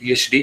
PhD,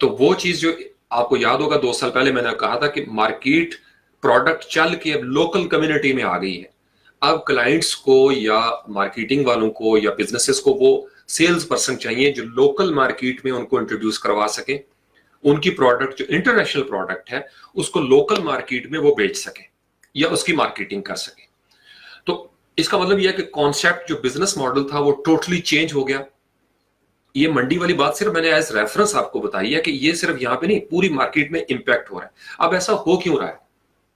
تو وہ چیز جو آپ کو یاد ہوگا 2 سال پہلے میں نے کہا تھا کہ مارکیٹ پروڈکٹ چل کے اب لوکل کمیونٹی میں آ گئی ہے. اب کلائنٹس کو یا مارکیٹنگ والوں کو یا بزنسز کو وہ سیلز پرسن چاہیے جو لوکل مارکیٹ میں ان کو انٹروڈیوس کروا سکیں, ان کی پروڈکٹ جو انٹرنیشنل پروڈکٹ ہے اس کو لوکل مارکیٹ میں وہ بیچ سکیں یا اس کی مارکیٹنگ کر سکیں. تو اس کا مطلب یہ ہے کہ کانسیپٹ جو بزنس ماڈل تھا وہ ٹوٹلی چینج ہو گیا. یہ منڈی والی بات صرف میں نے ایز ریفرنس آپ کو بتائی ہے کہ یہ صرف یہاں پہ نہیں, پوری مارکیٹ میں امپیکٹ ہو رہا ہے. اب ایسا ہو کیوں رہا ہے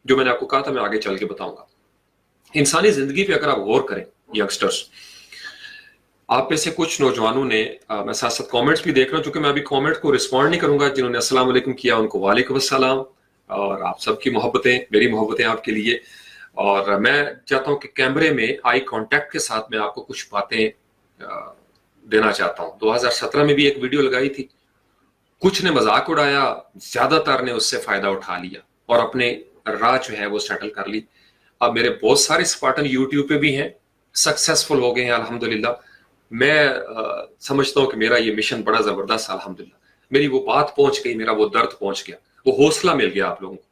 جو میں نے آپ کو کہا تھا میں آگے چل کے بتاؤں گا. انسانی زندگی پہ اگر آپ غور کریں ینگسٹرز, آپ میں سے کچھ نوجوانوں نے, میں ساتھ ساتھ کامنٹس بھی دیکھ رہا ہوں, چونکہ میں ابھی کامنٹ کو رسپونڈ نہیں کروں گا. جنہوں نے السلام علیکم کیا ان کو وعلیکم السلام, اور آپ سب کی محبتیں, میری محبتیں آپ کے لیے. اور میں چاہتا ہوں کہ کیمرے میں آئی کانٹیکٹ کے ساتھ میں آپ کو کچھ باتیں دینا چاہتا ہوں. 2017 میں بھی ایک ویڈیو لگائی تھی, کچھ نے مذاق اڑایا, زیادہ تر نے اس سے فائدہ اٹھا لیا اور اپنے راہ جو ہے وہ سیٹل کر لی. اب میرے بہت سارے سپارٹن یوٹیوب پہ بھی ہیں, سکسیسفل ہو گئے ہیں الحمدللہ. میں سمجھتا ہوں کہ میرا یہ مشن بڑا زبردست الحمدللہ, میری وہ بات پہنچ گئی, میرا وہ درد پہنچ گیا, وہ حوصلہ مل گیا آپ لوگوں کو.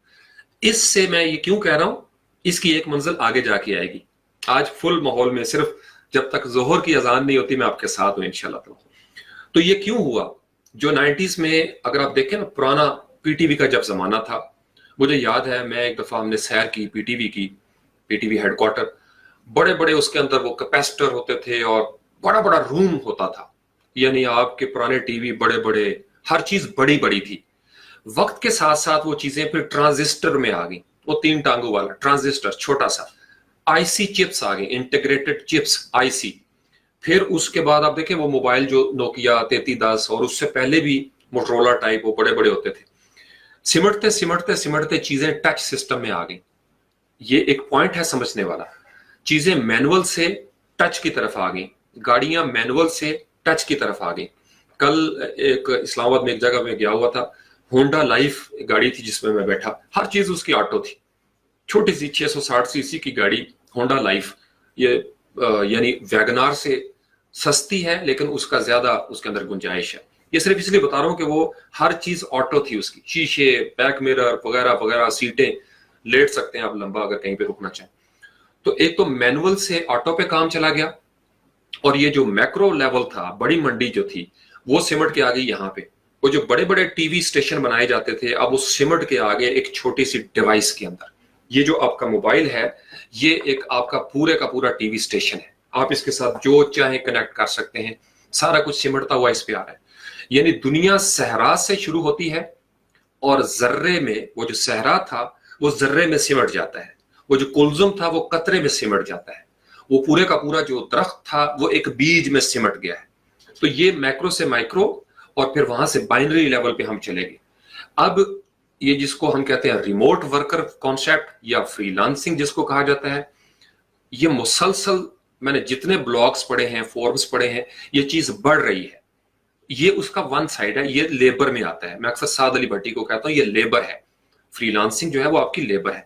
اس سے میں یہ کیوں کہہ رہا ہوں, اس کی ایک منزل آگے جا کے آئے گی. آج فل ماحول میں صرف جب تک ظہر کی اذان نہیں ہوتی میں آپ کے ساتھ ہوں انشاءاللہ. تو یہ کیوں ہوا, جو 90s میں اگر آپ دیکھیں نا, پرانا پی ٹی وی کا جب زمانہ تھا, مجھے یاد ہے میں ایک دفعہ ہم نے سیر کی P T V headquarter, بڑے بڑے اس کے اندر وہ کیپیسٹر ہوتے تھے اور بڑا بڑا روم ہوتا تھا. یعنی آپ کے پرانے ٹی وی بڑے بڑے, ہر چیز بڑی بڑی تھی. وقت کے ساتھ ساتھ وہ چیزیں پھر ٹرانزسٹر میں آ گئیں, وہ 3 ٹانگوں والا ٹرانزسٹر چھوٹا سا. آئی سی چپس آ گئے, انٹیگریٹڈ چپس آئی سی. پھر اس کے بعد آپ دیکھیں وہ موبائل جو نوکیا 3310 اور اس سے پہلے بھی موٹرولا ٹائپ وہ بڑے بڑے ہوتے تھے. سمٹتے سمٹتے سمٹتے چیزیں ٹچ سسٹم میں آ گئیں. یہ ایک پوائنٹ ہے سمجھنے والا, چیزیں مینول سے ٹچ کی طرف آ گئیں, گاڑیاں مینول سے ٹچ کی طرف آ گئیں. کل ایک اسلام آباد میں ایک جگہ میں گیا ہوا تھا, ہونڈا لائف گاڑی تھی جس میں بیٹھا, ہر چیز اس کی آٹو تھی. چھوٹی سی 660 سی سی کی گاڑی ہونڈا لائف, یہ یعنی ویگنار سے سستی ہے لیکن اس کا زیادہ اس کے اندر گنجائش ہے. یہ صرف اس لیے بتا رہا ہوں کہ وہ ہر چیز آٹو تھی, اس کی شیشے, بیک میرر وغیرہ وغیرہ, سیٹیں, لیٹ سکتے ہیں آپ لمبا اگر کہیں پہ رکنا چاہیں. تو ایک تو مینول سے آٹو پہ کام چلا گیا, اور یہ جو میکرو لیول تھا, بڑی منڈی جو تھی وہ سمٹ کے آ گئی یہاں پہ. وہ جو بڑے بڑے ٹی وی اسٹیشن بنائے جاتے تھے اب اس سمٹ کے آگے ایک چھوٹی سی ڈیوائس کے اندر. یہ جو آپ کا موبائل ہے یہ ایک آپ کا پورا ٹی وی اسٹیشن ہے, آپ اس کے ساتھ جو چاہیں کنیکٹ کر سکتے ہیں, سارا کچھ سمٹتا ہوا اس پہ آ رہا ہے. یعنی دنیا صحرا سے شروع ہوتی ہے اور ذرے میں, وہ جو صحرا تھا وہ ذرے میں سمٹ جاتا ہے, وہ جو کلزم تھا وہ قطرے میں سمٹ جاتا ہے, وہ پورے کا پورا جو درخت تھا وہ ایک بیج میں سمٹ گیا ہے. تو یہ میکرو سے مائکرو اور پھر وہاں سے بائنری لیول پہ ہم چلے گئے. اب یہ جس کو ہم کہتے ہیں ریموٹ ورکر کانسیپٹ یا فری لانسنگ جس کو کہا جاتا ہے, یہ مسلسل میں نے جتنے بلاگز پڑھے ہیں, فورمز پڑھے ہیں, یہ چیز بڑھ رہی ہے. یہ اس کا ون سائڈ ہے, یہ لیبر میں آتا ہے. میں اکثر سعد علی بھٹی کو کہتا ہوں یہ لیبر ہے, فری لانسنگ جو ہے وہ آپ کی لیبر ہے.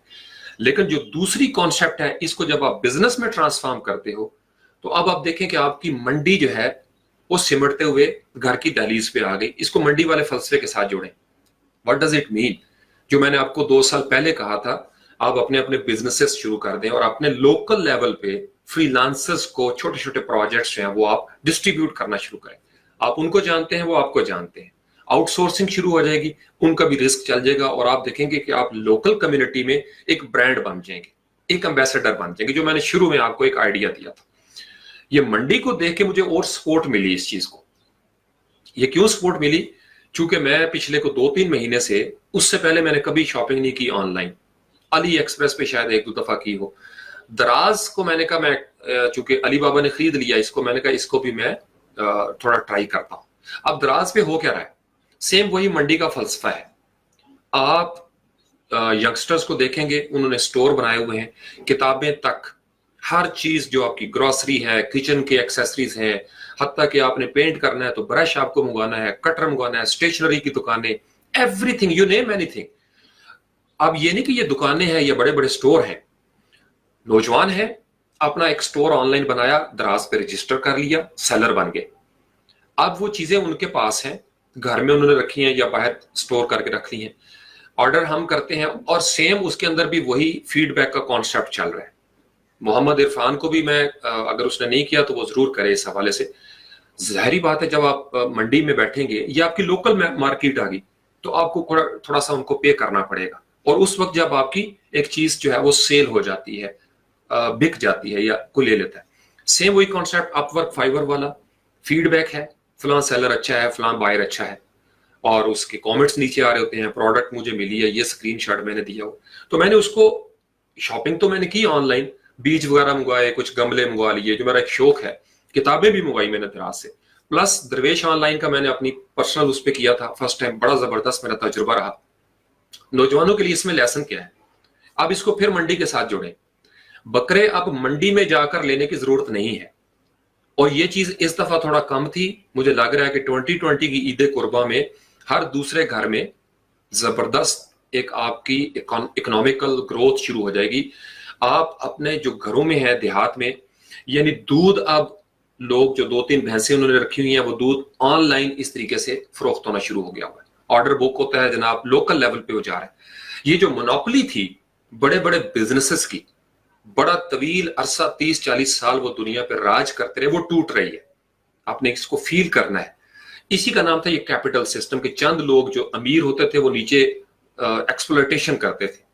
لیکن جو دوسری کانسیپٹ ہے, اس کو جب آپ بزنس میں ٹرانسفارم کرتے ہو تو اب آپ دیکھیں کہ آپ کی منڈی جو ہے وہ سمٹتے ہوئے گھر کی دہلیز پہ آ گئی. اس کو منڈی والے فلسفے کے ساتھ جوڑیں. What does it mean? جو میں نے آپ کو 2 سال پہلے کہا تھا, آپ اپنے اپنے بزنسز شروع کر دیں اور اپنے لوکل لیول پہ فری لانسرز کو چھوٹے چھوٹے پروجیکٹس جو ہیں وہ آپ ڈسٹریبیوٹ کرنا شروع کریں. آپ ان کو جانتے ہیں, وہ آپ کو جانتے ہیں. آؤٹ سورسنگ شروع ہو جائے گی, ان کا بھی رسک چل جائے گا, اور آپ دیکھیں گے کہ آپ لوکل کمیونٹی میں ایک برانڈ بن جائیں گے, ایک امبیسڈر بن جائیں گے. جو میں نے شروع میں آپ کو ایک آئیڈیا دیا تھا, یہ منڈی کو دیکھ کے مجھے اور سپورٹ ملی اس چیز کو. یہ کیوں سپورٹ ملی؟ چونکہ میں پچھلے کو 2-3 مہینے سے, اس سے پہلے میں نے کبھی شاپنگ نہیں کی آن لائن. علی ایکسپریس پہ شاید 1-2 دفعہ کی ہو. دراز کو میں نے کہا, میں چونکہ علی بابا نے خرید لیا اس کو, میں نے کہا اس کو بھی میں تھوڑا ٹرائی کرتا ہوں. اب دراز پہ ہو کیا رہا ہے, سیم وہی منڈی کا فلسفہ ہے. آپ ینگسٹرز کو دیکھیں گے, انہوں نے سٹور بنائے ہوئے ہیں, کتابیں تک, ہر چیز جو آپ کی گروسری ہے, کچن کے ایکسیسریز ہیں, حتیٰ کہ آپ نے پینٹ کرنا ہے تو برش آپ کو منگوانا ہے, کٹر منگوانا ہے, اسٹیشنری کی دکانیں, every thing, you name any thing. اب یہ نہیں کہ یہ دکانیں ہیں یا بڑے بڑے سٹور ہیں. نوجوان ہے, اپنا ایک سٹور آن لائن بنایا, دراز پہ رجسٹر کر لیا, سیلر بن گئے. اب وہ چیزیں ان کے پاس ہیں, گھر میں انہوں نے رکھی ہیں یا باہر سٹور کر کے رکھ لی ہیں, آرڈر ہم کرتے ہیں اور سیم اس کے اندر بھی وہی فیڈ بیک کا کانسیپٹ چل رہا ہے. محمد عرفان کو بھی میں اگر اس نے نہیں کیا تو وہ ضرور کرے اس حوالے سے. ظاہری بات ہے جب آپ منڈی میں بیٹھیں گے یا آپ کی لوکل مارکیٹ آ گئی تو آپ کو تھوڑا سا ان کو پے کرنا پڑے گا, اور اس وقت جب آپ کی ایک چیز جو ہے وہ سیل ہو جاتی ہے, بک جاتی ہے یا کوئی لے لیتا ہے. سیم وہی کانسیپٹ اپ ورک فائبر والا, فیڈ بیک ہے, فلاں سیلر اچھا ہے, فلاں بائر اچھا ہے, اور اس کے کامنٹس نیچے آ رہے ہوتے ہیں, پروڈکٹ مجھے ملی ہے, یہ اسکرین شاٹ میں نے دیا ہو. تو میں نے اس کو شاپنگ تو میں نے کی آن لائن, بیج وغیرہ منگوائے, کچھ گملے منگوا لیے, جو میرا ایک شوق ہے, کتابیں بھی منگوائی میں نے دراز سے, پلس درویش آن لائن کا میں نے اپنی پرسنل اس پہ کیا تھا فرسٹ ٹائم, بڑا زبردست میرا تجربہ رہا. نوجوانوں کے لیے اس میں لیسن کیا ہے, اب اس کو پھر منڈی کے ساتھ جوڑیں. بکرے اب منڈی میں جا کر لینے کی ضرورت نہیں ہے, اور یہ چیز اس دفعہ تھوڑا کم تھی. مجھے لگ رہا ہے کہ 2020 کی عید قربہ میں ہر دوسرے گھر میں زبردست ایک آپ کی اکنامیکل گروتھ شروع ہو جائے گی. آپ اپنے جو گھروں میں ہیں دیہات میں, یعنی دودھ اب لوگ جو 2-3 بھینسیں انہوں نے رکھی ہوئی ہیں, وہ دودھ آن لائن اس طریقے سے فروخت ہونا شروع ہو گیا ہوا ہے. آرڈر بک ہوتا ہے جناب, لوکل لیول پہ وہ جا رہا ہے. یہ جو منوپلی تھی بڑے بڑے بزنسز کی, بڑا طویل عرصہ 30-40 سال وہ دنیا پہ راج کرتے رہے, وہ ٹوٹ رہی ہے. آپ نے اس کو فیل کرنا ہے. اسی کا نام تھا یہ کیپٹل سسٹم, کہ چند لوگ جو امیر ہوتے تھے وہ نیچے ایکسپلوٹیشن کرتے تھے.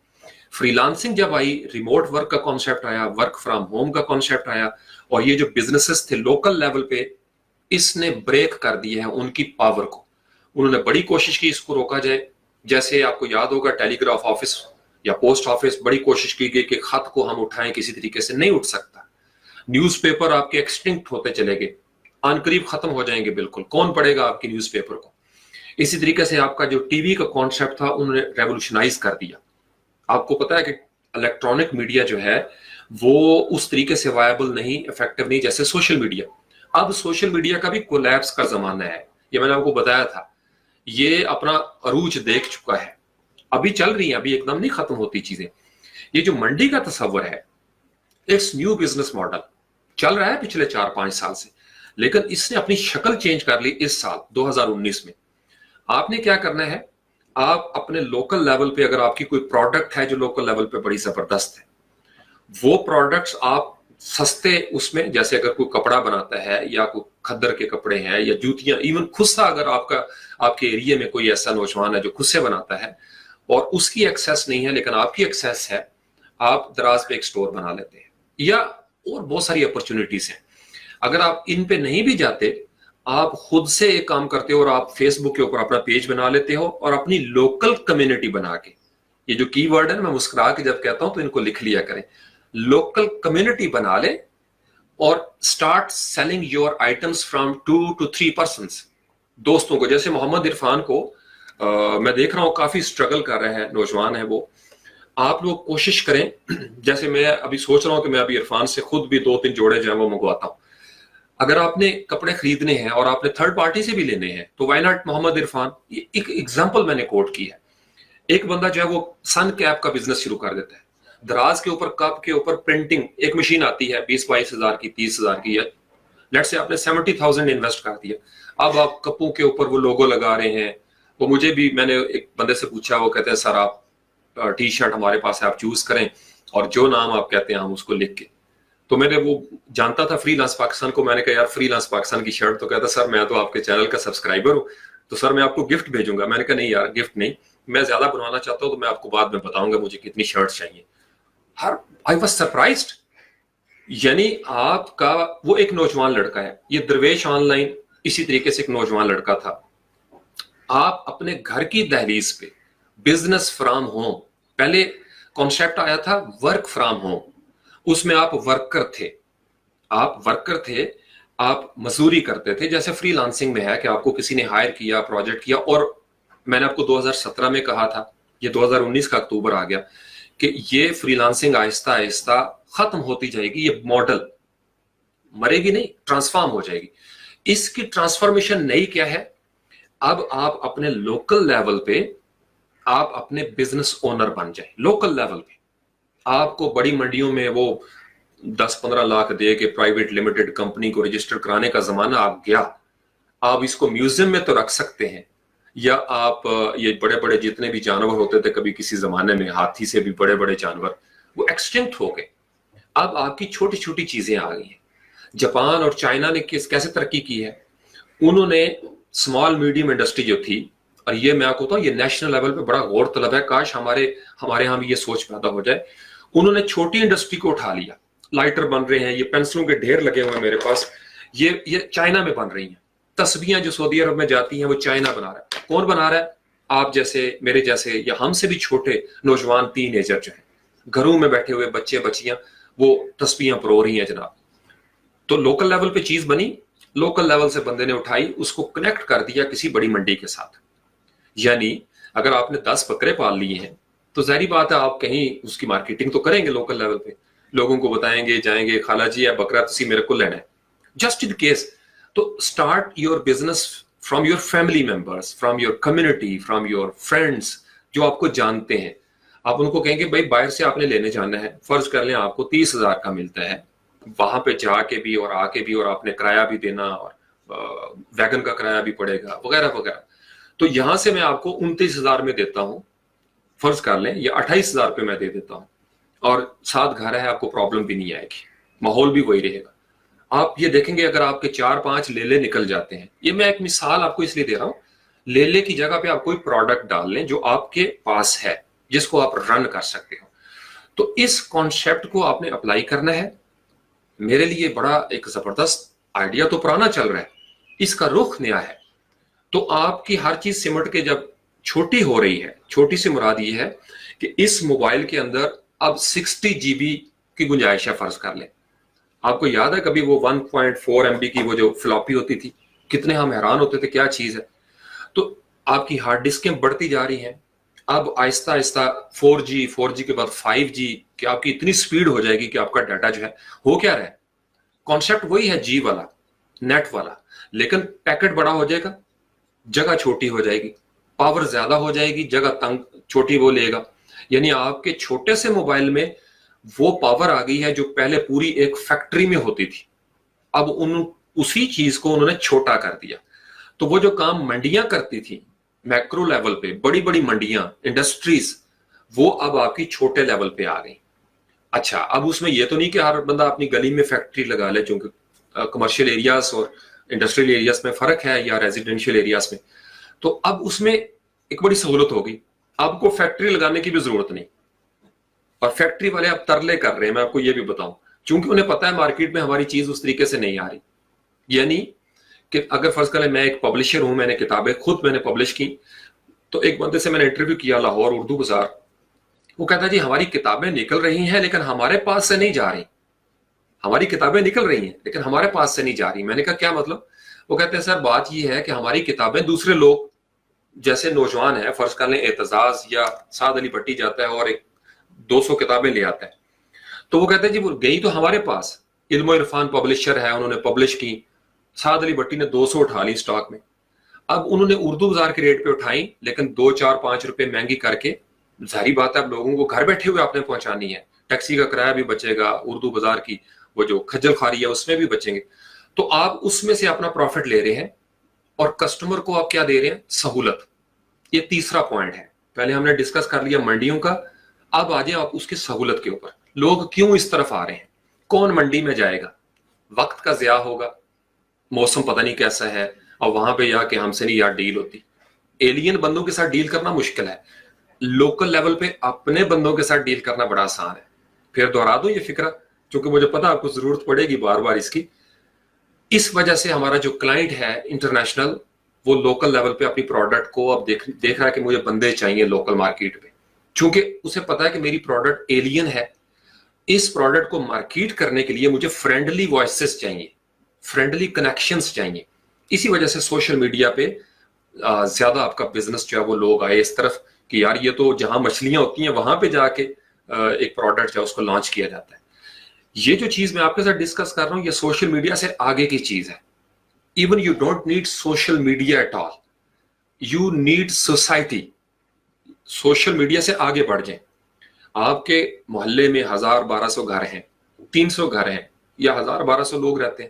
فری لانسنگ جب آئی, ریموٹ ورک کا کانسیپٹ آیا, ورک فرام ہوم کا کانسیپٹ آیا, اور یہ جو بزنسز تھے لوکل لیول پہ, اس نے بریک کر دیا ہے ان کی پاور کو. انہوں نے بڑی کوشش کی اس کو روکا جائے. جیسے آپ کو یاد ہوگا ٹیلی گراف آفس یا پوسٹ آفس, بڑی کوشش کی گئی کہ خط کو ہم اٹھائیں, کسی طریقے سے نہیں اٹھ سکتا. نیوز پیپر آپ کے ایکسٹنکٹ ہوتے چلے گئے, آن قریب ختم ہو جائیں گے بالکل, کون پڑھے گا آپ کی نیوز پیپر کو. اسی طریقے سے آپ کا جو ٹی وی کا کانسیپٹ تھا انہوں نے ریولوشنائز کر دیا. آپ کو پتا ہے کہ الیکٹرانک میڈیا جو ہے وہ اس طریقے سے وائبل نہیں, افیکٹو نہیں جیسے سوشل میڈیا. اب سوشل میڈیا کا بھی کولیپس کا زمانہ ہے, یہ میں نے آپ کو بتایا تھا. یہ اپنا عروج دیکھ چکا ہے, ابھی چل رہی ہیں, ابھی ایک دم نہیں ختم ہوتی چیزیں. یہ جو منڈی کا تصور ہے, ایک نیو بزنس ماڈل چل رہا ہے پچھلے 4-5 سال سے, لیکن اس نے اپنی شکل چینج کر لی اس سال 2019 میں. آپ نے کیا کرنا ہے, آپ اپنے لوکل لیول پہ, اگر آپ کی کوئی پروڈکٹ ہے جو لوکل لیول پہ بڑی زبردست ہے, وہ پروڈکٹس آپ سستے اس میں, جیسے اگر کوئی کپڑا بناتا ہے یا کوئی کھدر کے کپڑے ہیں یا جوتیاں, ایون خصہ, اگر آپ کے ایریے میں کوئی ایسا نوجوان ہے جو خصے بناتا ہے اور اس کی ایکسیس نہیں ہے لیکن آپ کی ایکسیس ہے, آپ دراز پہ ایک سٹور بنا لیتے ہیں. یا اور بہت ساری اپرچونٹیز ہیں. اگر آپ ان پہ نہیں بھی جاتے, آپ خود سے ایک کام کرتے ہو اور آپ فیس بک کے اوپر اپنا پیج بنا لیتے ہو اور اپنی لوکل کمیونٹی بنا کے, یہ جو کی ورڈ ہے میں مسکرا کے جب کہتا ہوں تو ان کو لکھ لیا کریں, لوکل کمیونٹی بنا لے اور start selling your items from 2 to 3 persons, دوستوں کو. جیسے محمد عرفان کو میں دیکھ رہا ہوں کافی اسٹرگل کر رہے ہیں, نوجوان ہے وہ. آپ لوگ کوشش کریں, جیسے میں ابھی سوچ رہا ہوں کہ میں ابھی عرفان سے خود بھی 2-3 جوڑے جو ہیں وہ منگواتا ہوں. اگر آپ نے کپڑے خریدنے ہیں اور آپ نے تھرڈ پارٹی سے بھی لینے ہیں تو وائی ناٹ محمد عرفان. ایک ایگزامپل میں نے کوٹ کی ہے, ایک بندہ جو ہے وہ سن کیپ کا بزنس شروع کر دیتا ہے, دراز کے اوپر کپ کے اوپر پرنٹنگ, ایک مشین آتی ہے 20-22 ہزار کی, 30 ہزار کی ہے, لیٹ سے آپ نے 70,000 انویسٹ کر دیا. اب آپ کپوں کے اوپر وہ لوگو لگا رہے ہیں. وہ مجھے بھی, میں نے ایک بندے سے پوچھا, وہ کہتے ہیں سر آپ ٹی شرٹ ہمارے پاس ہے, آپ چوز کریں اور جو نام آپ کہتے ہیں ہم اس کو لکھ کے. تو میں نے, وہ جانتا تھا فری لانس پاکستان کو, میں نے کہا یار فری لانس پاکستان کی شرٹ, تو کہتا سر میں تو آپ کے چینل کا سبسکرائبر ہوں, تو سر میں آپ کو گفٹ بھیجوں گا. میں نے کہا نہیں یار گفٹ نہیں, میں زیادہ بنوانا چاہتا ہوں تو میں آپ کو بعد میں بتاؤں گا مجھے کتنی شرٹس چاہیے. I was surprised. یعنی آپ کا وہ ایک نوجوان لڑکا ہے, یہ درویش آن لائن اسی طریقے سے ایک نوجوان لڑکا تھا. آپ اپنے گھر کی دہلیز پہ بزنس فرام ہوم, پہلے کانسیپٹ آیا تھا ورک فرام ہوم, اس میں آپ ورکر تھے, آپ مزدوری کرتے تھے. جیسے فری لانسنگ میں ہے کہ آپ کو کسی نے ہائر کیا, پروجیکٹ کیا, اور میں نے آپ کو 2017 میں کہا تھا, یہ 2019 کا اکتوبر آ گیا کہ یہ فری لانسنگ آہستہ آہستہ ختم ہوتی جائے گی. یہ ماڈل مرے گی نہیں, ٹرانسفارم ہو جائے گی. اس کی ٹرانسفارمیشن نئی کیا ہے, اب آپ اپنے لوکل لیول پہ آپ اپنے بزنس اونر بن جائیں. لوکل لیول پہ آپ کو بڑی منڈیوں میں وہ 10-15 لاکھ دے کے پرائیویٹ لمیٹڈ کمپنی کو رجسٹر کرانے کا زمانہ آپ گیا. آپ اس کو میوزیم میں تو رکھ سکتے ہیں, یا آپ یہ بڑے بڑے جتنے بھی جانور ہوتے تھے کبھی کسی زمانے میں، ہاتھی سے بھی بڑے بڑے جانور، وہ ایکسٹنکٹ ہو گئے. اب آپ کی چھوٹی چھوٹی چیزیں آ گئی ہیں. جاپان اور چائنا نے کیسے ترقی کی ہے؟ انہوں نے اسمال میڈیم انڈسٹری جو تھی، اور یہ میں آپ کو بتاؤں یہ نیشنل لیول پہ بڑا غور طلب ہے، کاش ہمارے یہاں بھی یہ سوچ پیدا ہو جائے. انہوں نے چھوٹی انڈسٹری کو اٹھا لیا. لائٹر بن رہے ہیں، یہ پینسلوں کے ڈھیر لگے ہوئے ہیں میرے پاس، یہ چائنا میں بن رہی ہیں. تسبیحاں جو سعودی عرب میں جاتی ہیں وہ چائنا بنا رہا ہے. کون بنا رہا ہے؟ آپ جیسے، میرے جیسے، یا ہم سے بھی چھوٹے نوجوان ٹین ایجر جو ہیں، گھروں میں بیٹھے ہوئے بچے بچیاں وہ تسبیحاں پرو رہی ہیں جناب. تو لوکل لیول پہ چیز بنی، لوکل لیول سے بندے نے اٹھائی، اس کو کنیکٹ کر دیا کسی بڑی منڈی کے ساتھ. یعنی اگر آپ نے 10 بکرے پال لیے ہیں تو ظاہری بات ہے آپ کہیں اس کی مارکیٹنگ تو کریں گے لوکل لیول پہ، لوگوں کو بتائیں گے، جائیں گے، خالہ جی ہے بکرا تسی میرے کو لینا ہے، جسٹ ان کیس. تو start your business from your family members, from your community, from your friends جو آپ کو جانتے ہیں. آپ ان کو کہیں گے بھائی باہر سے آپ نے لینے جانا ہے، فرض کر لیں آپ کو 30,000 کا ملتا ہے، وہاں پہ جا کے بھی اور آ کے بھی، اور آپ نے کرایہ بھی دینا، اور ویگن کا کرایہ بھی پڑے گا وغیرہ وغیرہ. تو یہاں سے میں آپ کو 29,000 میں دیتا ہوں، فرض کر لیں، یا 28,000 پہ میں دے دیتا ہوں، اور ساتھ گھر ہے، آپ کو پرابلم بھی نہیں آئے گی، ماحول بھی وہی رہے گا. آپ یہ دیکھیں گے اگر آپ کے 4-5 لیلے نکل جاتے ہیں، یہ میں ایک مثال آپ کو اس لیے دے رہا ہوں، لیلے کی جگہ پہ آپ کوئی پروڈکٹ ڈال لیں جو آپ کے پاس ہے، جس کو آپ رن کر سکتے ہو. تو اس کانسیپٹ کو آپ نے اپلائی کرنا ہے. میرے لیے بڑا ایک زبردست آئیڈیا تو پرانا چل رہا ہے، اس کا رخ نیا ہے. تو آپ کی ہر چیز سمٹ کے جب چھوٹی ہو رہی ہے، چھوٹی سے مراد یہ ہے کہ اس موبائل کے اندر اب 60 GB کی گنجائش ہے، فرض کر لیں. آپ کو یاد ہے کبھی وہ 1.4 MB کی وہ جو فلاپی ہوتی تھی، کتنے ہم حیران ہوتے تھے کیا چیز ہے. تو آپ کی ہارڈ ڈسکیں بڑھتی جا رہی ہیں. اب آہستہ آہستہ 4G کے بعد 5G، کہ آپ کی اتنی سپیڈ ہو جائے گی کہ آپ کا ڈیٹا جو ہے ہو کیا رہا ہے، کانسیپٹ وہی ہے جی والا، نیٹ والا، لیکن پیکٹ بڑا ہو جائے گا، جگہ چھوٹی ہو جائے گی، پاور زیادہ ہو جائے گی، جگہ تنگ چھوٹی وہ لے گا. یعنی آپ کے چھوٹے سے موبائل میں وہ پاور آ گئی ہے جو پہلے پوری ایک فیکٹری میں ہوتی تھی. اب اسی چیز کو انہوں نے چھوٹا کر دیا. تو وہ جو کام منڈیاں کرتی تھی میکرو لیول پہ، بڑی بڑی منڈیاں، انڈسٹریز، وہ اب آپ کی چھوٹے لیول پہ آ گئی. اچھا، اب اس میں یہ تو نہیں کہ ہر بندہ اپنی گلی میں فیکٹری لگا لے، چونکہ کمرشل ایریاز اور انڈسٹریل ایریاز میں فرق ہے، یا ریزیڈینشیل ایریاز میں. تو اب اس میں ایک بڑی سہولت ہوگی، آپ کو فیکٹری لگانے کی بھی ضرورت نہیں. اور فیکٹری والے اب ترلے کر رہے ہیں، میں آپ کو یہ بھی بتاؤں، چونکہ انہیں پتا ہے مارکیٹ میں ہماری چیز اس طریقے سے نہیں آ رہی. یعنی کہ اگر فرض کریں میں ایک پبلشر ہوں، میں نے کتابیں خود میں نے پبلش کی، تو ایک بندے سے میں نے انٹرویو کیا لاہور اردو بازار، وہ کہتا ہے جی ہماری کتابیں نکل رہی ہیں لیکن ہمارے پاس سے نہیں جا رہی. ہماری کتابیں نکل رہی ہیں لیکن ہمارے پاس سے نہیں جا رہی. میں نے کہا کیا مطلب؟ وہ کہتے ہیں سر بات یہ ہے کہ ہماری کتابیں دوسرے لوگ جیسے نوجوان ہیں، فرض کر لیں اعتزاز یا سعد علی بھٹی جاتا ہے اور ایک 200 کتابیں لے آتا ہے، تو وہ کہتے ہیں جی وہ گئی تو ہمارے پاس، علم و عرفان پبلشر ہے، انہوں نے پبلش کی، سعد علی بھٹی نے 200 اٹھا لی سٹاک میں. اب انہوں نے اردو بازار کے ریٹ پہ اٹھائی لیکن 2-4-5 روپے مہنگی کر کے، ظاہری بات ہے اب لوگوں کو گھر بیٹھے ہوئے آپ نے پہنچانی ہے، ٹیکسی کا کرایہ بھی بچے گا، اردو بازار کی وہ جو کھجل خواری ہے اس میں بھی بچیں گے. تو آپ اس میں سے اپنا پروفٹ لے رہے ہیں اور کسٹمر کو آپ کیا دے رہے ہیں؟ سہولت. یہ تیسرا پوائنٹ ہے. پہلے ہم نے ڈسکس کر لیا منڈیوں کا، اب آ جائیں آپ اس کی سہولت کے اوپر. لوگ کیوں اس طرف آ رہے ہیں؟ کون منڈی میں جائے گا؟ وقت کا ضیاع ہوگا، موسم پتہ نہیں کیسا ہے، اور وہاں پہ یا کہ ہم سے نہیں یار ڈیل ہوتی. ایلین بندوں کے ساتھ ڈیل کرنا مشکل ہے، لوکل لیول پہ اپنے بندوں کے ساتھ ڈیل کرنا بڑا آسان ہے. پھر دوہرا دوں یہ فکرہ، چونکہ مجھے پتا آپ کو ضرورت پڑے گی بار بار اس کی. اس وجہ سے ہمارا جو کلائنٹ ہے انٹرنیشنل، وہ لوکل لیول پہ اپنی پروڈکٹ کو اب دیکھ رہا ہے کہ مجھے بندے چاہیے لوکل مارکیٹ پہ، چونکہ اسے پتا ہے کہ میری پروڈکٹ ایلین ہے. اس پروڈکٹ کو مارکیٹ کرنے کے لیے مجھے فرینڈلی وائسز چاہیے، فرینڈلی کنیکشنز چاہیے. اسی وجہ سے سوشل میڈیا پہ زیادہ آپ کا بزنس جو ہے وہ لوگ آئے اس طرف کہ یار یہ تو جہاں مچھلیاں ہوتی ہیں وہاں پہ جا کے ایک پروڈکٹ ہے اس کو لانچ کیا جاتا ہے. یہ جو چیز میں آپ کے ساتھ ڈسکس کر رہا ہوں یہ سوشل میڈیا سے آگے کی چیز ہے. Even you don't need social media at all, you need society. Social media سے آگے بڑھ جائیں. آپ کے محلے میں 1000-1200 گھر ہیں، 300 گھر ہیں، یا 1000-1200 لوگ رہتے ہیں.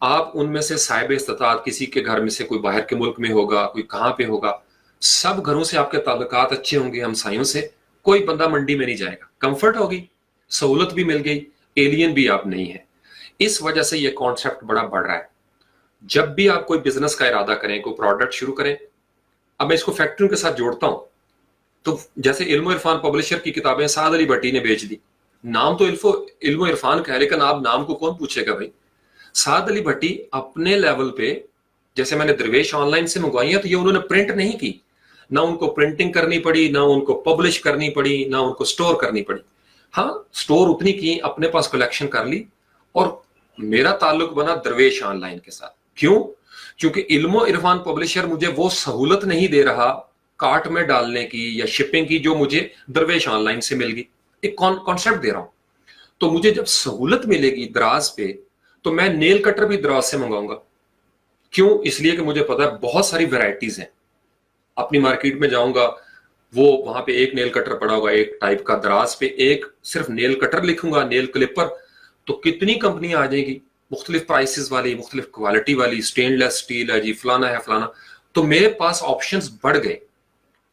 آپ ان میں سے صاحب استطاعت کسی کے گھر میں سے کوئی باہر کے ملک میں ہوگا, کوئی کہاں پہ ہوگا, سب گھروں سے آپ کے تعلقات اچھے ہوں گے ہمسایوں سے, کوئی بندہ منڈی میں نہیں جائے گا, کمفرٹ ہوگی, سہولت بھی مل گئی, ایلین بھی آپ نہیں ہیں. اس وجہ سے یہ کانسیپٹ بڑا بڑھ رہا ہے. جب بھی آپ کوئی بزنس کا ارادہ کریں, کوئی پروڈکٹ شروع کریں, اب میں اس کو فیکٹریوں کے ساتھ جوڑتا ہوں, تو جیسے علم و عرفان پبلشر کی کتابیں سعد علی بھٹی نے بیچ دی, نام تو علم و عرفان کا ہے, لیکن آپ نام کو کون پوچھے گا بھائی. سعد علی بھٹی اپنے لیول پہ, جیسے میں نے درویش آن لائن سے منگوائی ہیں, تو یہ انہوں نے پرنٹ نہیں کی, نہ ان کو پرنٹنگ کرنی پڑی, نہ ان کو پبلش کرنی پڑی, نہ ان کو سٹور کرنی پڑی. ہاں سٹور اتنی کی, اپنے پاس کلیکشن کر لی, اور میرا تعلق بنا درویش آن لائن کے ساتھ. کیوں؟ کیونکہ علم و عرفان پبلشر مجھے وہ سہولت نہیں دے رہا کارٹ میں ڈالنے کی یا شپنگ کی جو مجھے درویش آن لائن سے مل گئی. ایک کانسیپٹ دے رہا ہوں. تو مجھے جب سہولت ملے گی دراز پہ, تو میں نیل کٹر بھی دراز سے منگاؤں گا. کیوں؟ اس لیے کہ مجھے پتا ہے بہت ساری ویرائٹیز ہیں. اپنی مارکیٹ میں جاؤں گا, وہ وہاں پہ ایک نیل کٹر پڑا ہوگا ایک ٹائپ کا, دراز پہ ایک صرف نیل کٹر لکھوں گا, نیل کلپر, تو کتنی کمپنیاں آ جائیں گی, مختلف پرائسز والی, مختلف کوالٹی والی, سٹین لیس سٹیل ہے جی, فلانا ہے فلانا. تو میرے پاس آپشنز بڑھ گئے,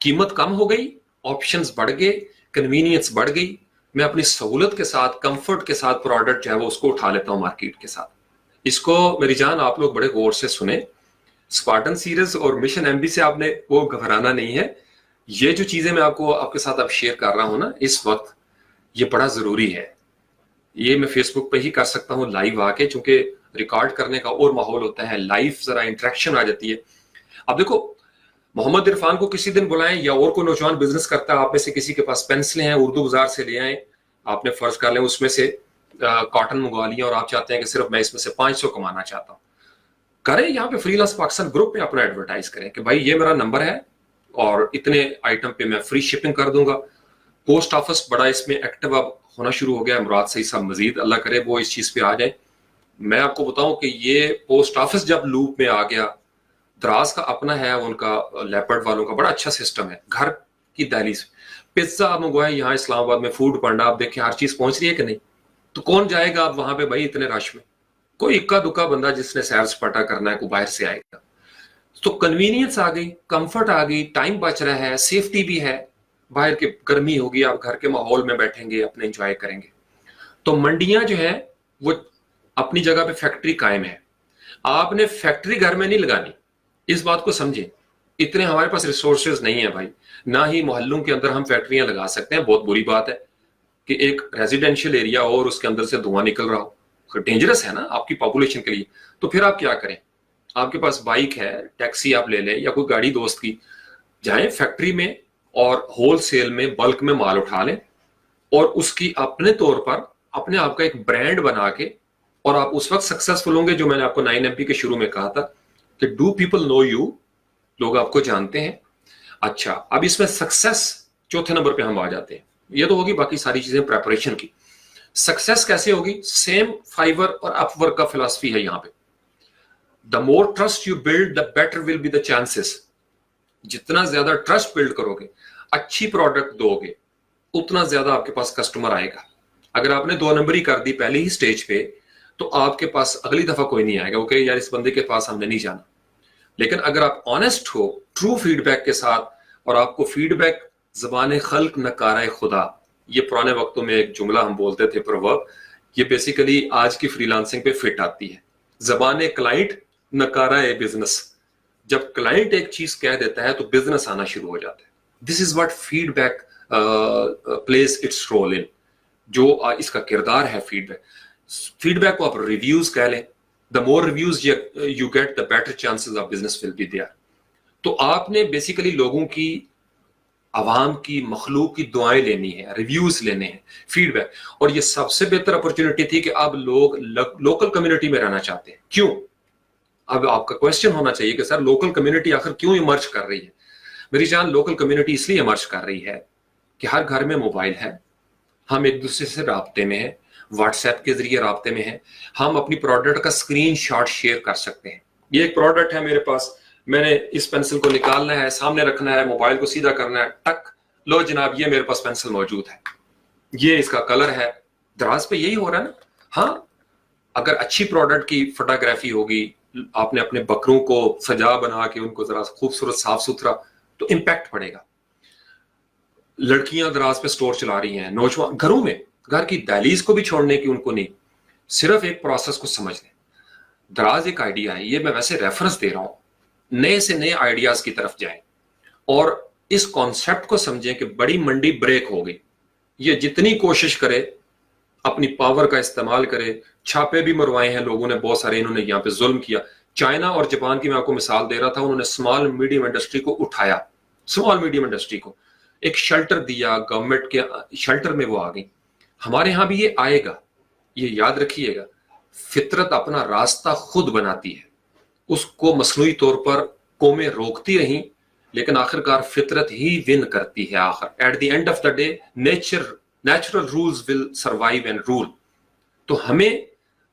قیمت کم ہو گئی, آپشنز بڑھ گئے, کنوینئنس بڑھ گئی. میں اپنی سہولت کے ساتھ, کمفرٹ کے ساتھ پروڈکٹ جو ہے وہ اس کو اٹھا لیتا ہوں مارکیٹ کے ساتھ. اس کو میری جان آپ لوگ بڑے غور سے سنیں. اسپارٹن سیریز اور مشن ایم بی سے آپ نے وہ گھبرانا نہیں ہے. یہ جو چیزیں میں آپ کے ساتھ اب شیئر کر رہا ہوں نا اس وقت, یہ بڑا ضروری ہے. یہ میں فیس بک پہ ہی کر سکتا ہوں لائیو آ کے, چونکہ ریکارڈ کرنے کا اور ماحول ہوتا ہے, لائیو ذرا انٹریکشن آ جاتی ہے. اب دیکھو, محمد عرفان کو کسی دن بلائیں, یا اور کوئی نوجوان بزنس کرتا ہے آپ میں سے کسی کے پاس پینسلیں ہیں, اردو بازار سے لے آئیں, آپ نے فرض کر لیں اس میں سے کاٹن منگوا لیا, اور آپ چاہتے ہیں کہ صرف میں اس میں سے 500 کمانا چاہتا ہوں, کریں یہاں پہ فری لانس پاکستان گروپ میں اپنا ایڈورٹائز کریں کہ بھائی یہ میرا نمبر ہے اور اتنے آئٹم پہ میں فری شپنگ کر دوں گا. پوسٹ آفس بڑا اس میں ایکٹیو اب ہونا شروع ہو گیا ہے. مراد صحیح صاحب مزید اللہ کرے وہ اس چیز پہ آ جائیں. میں آپ کو بتاؤں کہ یہ پوسٹ آفس جب لوپ میں آ گیا, دراز کا اپنا ہے ان کا, لیپرڈ والوں کا بڑا اچھا سسٹم ہے, گھر کی دہلیز پیزا آپ منگوائیں یہاں اسلام آباد میں, فوڈ پانڈا آپ دیکھیں ہر چیز پہنچ رہی ہے کہ نہیں. تو کون جائے گا آپ وہاں پہ بھائی اتنے رش میں؟ کوئی اکا دکا بندہ جس نے سیر سپاٹا کرنا ہے, کوئی باہر سے آئے گا. تو کنوینئنس آ گئی, کمفرٹ آ گئی, ٹائم بچ رہا ہے, سیفٹی بھی ہے. باہر کے گرمی ہوگی, آپ گھر کے ماحول میں بیٹھیں گے, اپنے انجوائے کریں گے. تو منڈیاں جو ہے وہ اپنی جگہ پہ فیکٹری قائم ہے. آپ نے فیکٹری گھر میں نہیں لگانی, اس بات کو سمجھیں. اتنے ہمارے پاس ریسورسز نہیں ہیں بھائی, نہ ہی محلوں کے اندر ہم فیکٹریاں لگا سکتے ہیں. بہت بری بات ہے کہ ایک ریزیڈینشیل ایریا ہو اور اس کے اندر سے دھواں نکل رہا ہو, ڈینجرس ہے نا آپ کی پاپولیشن کے لیے. تو پھر آپ کیا کریں, آپ کے پاس بائک ہے, ٹیکسی آپ لے لیں, یا کوئی گاڑی دوست کی, جائیں فیکٹری میں اور ہول سیل میں بلک میں مال اٹھا لیں, اور اس کی اپنے طور پر اپنے آپ کا ایک برانڈ بنا کے, اور آپ اس وقت سکسیسفل ہوں گے جو میں نے آپ کو 9MP کے شروع میں کہا تھا کہ ڈو پیپل نو یو, لوگ آپ کو جانتے ہیں. اچھا, اب اس میں سکسیس چوتھے نمبر پہ ہم آ جاتے ہیں. یہ تو ہوگی, باقی ساری چیزیں پریپریشن کی. سکسیس کیسے ہوگی؟ سیم فائیور اور اپ ورک کا فلسفی ہے یہاں پہ. The more trust you build the better will be the chances. جتنا زیادہ ٹرسٹ بلڈ کرو گے, اچھی پروڈکٹ دو گے, اتنا زیادہ آپ کے پاس کسٹمر آئے گا. اگر آپ نے 2 نمبری کر دی پہلے ہی سٹیج پہ, تو آپ کے پاس اگلی دفعہ کوئی نہیں آئے گا, اوکے یار اس بندے کے پاس ہم نے نہیں جانا. لیکن اگر آپ آنےسٹ ہو, ٹرو فیڈ بیک کے ساتھ, اور آپ کو فیڈ بیک زبان خلق نکارہ خدا, یہ پرانے وقتوں میں ایک جملہ ہم بولتے تھے پروورب, یہ بیسیکلی آج کی فری لانسنگ پہ فٹ آتی ہے. زبان کلائنٹ نکارہ بزنس. جب کلائنٹ ایک چیز کہہ دیتا ہے تو بزنس آنا شروع ہو جاتا ہے. This is what feedback plays its role in, جو اس کا کردار ہے فیڈ بیک. فیڈ بیک کو آپ ریویوز کہہ لیں. The more reviews you get, the better chances of business will be there. تو آپ نے بیسیکلی لوگوں کی, عوام کی, مخلوق کی دعائیں لینی ہے, ریویوز لینے ہیں, فیڈ بیک. اور یہ سب سے بہتر اپرچونٹی تھی کہ اب لوگ لوکل کمیونٹی میں رہنا چاہتے ہیں. کیوں؟ اب آپ کا کوشچن ہونا چاہیے کہ سر لوکل کمیونٹی آخر کیوں ایمرج کر رہی ہے؟ میری جان, لوکل کمیونٹی اس لیے ایمرج کر رہی ہے کہ ہر گھر میں موبائل ہے, ہم ایک دوسرے سے رابطے میں ہیں, واٹس ایپ کے ذریعے رابطے میں ہیں, ہم اپنی پروڈکٹ کا اسکرین شاٹ شیئر کر سکتے ہیں. یہ ایک پروڈکٹ ہے میرے پاس, میں نے اس پینسل کو نکالنا ہے, سامنے رکھنا ہے, موبائل کو سیدھا کرنا ہے, ٹک, لو جناب یہ میرے پاس پینسل موجود ہے, یہ اس کا کلر ہے. دراز پہ یہی ہو رہا ہے نا. ہاں, اگر اچھی پروڈکٹ کی فوٹوگرافی ہوگی, آپ نے اپنے بکروں کو سجا بنا کے ان کو ذرا خوبصورت صاف ستھرا, تو امپیکٹ پڑے گا. لڑکیاں دراز پہ سٹور چلا رہی ہیں, نوجوان گھروں میں, گھر کی دہلیز کو بھی چھوڑنے کی ان کو نہیں, صرف ایک پروسیس کو سمجھ لیں. دراز ایک آئیڈیا ہے, یہ میں ویسے ریفرنس دے رہا ہوں, نئے سے نئے آئیڈیاز کی طرف جائیں اور اس کانسیپٹ کو سمجھیں کہ بڑی منڈی بریک ہو گئی. یہ جتنی کوشش کرے اپنی پاور کا استعمال کرے, چھاپے بھی مروائے ہیں لوگوں نے بہت سارے, انہوں نے یہاں پہ ظلم کیا. چائنا اور جاپان کی میں آپ کو مثال دے رہا تھا, انہوں نے اسمال میڈیم انڈسٹری کو اٹھایا, اسمال میڈیم انڈسٹری کو ایک شیلٹر دیا, گورنمنٹ کے شیلٹر میں وہ آ گئی. ہمارے ہاں بھی یہ آئے گا, یہ یاد رکھیے گا. فطرت اپنا راستہ خود بناتی ہے, اس کو مصنوعی طور پر قومیں روکتی رہیں, لیکن آخرکار فطرت ہی ون کرتی ہے. آخر at the end of the day natural rules will survive and rule. تو ہمیں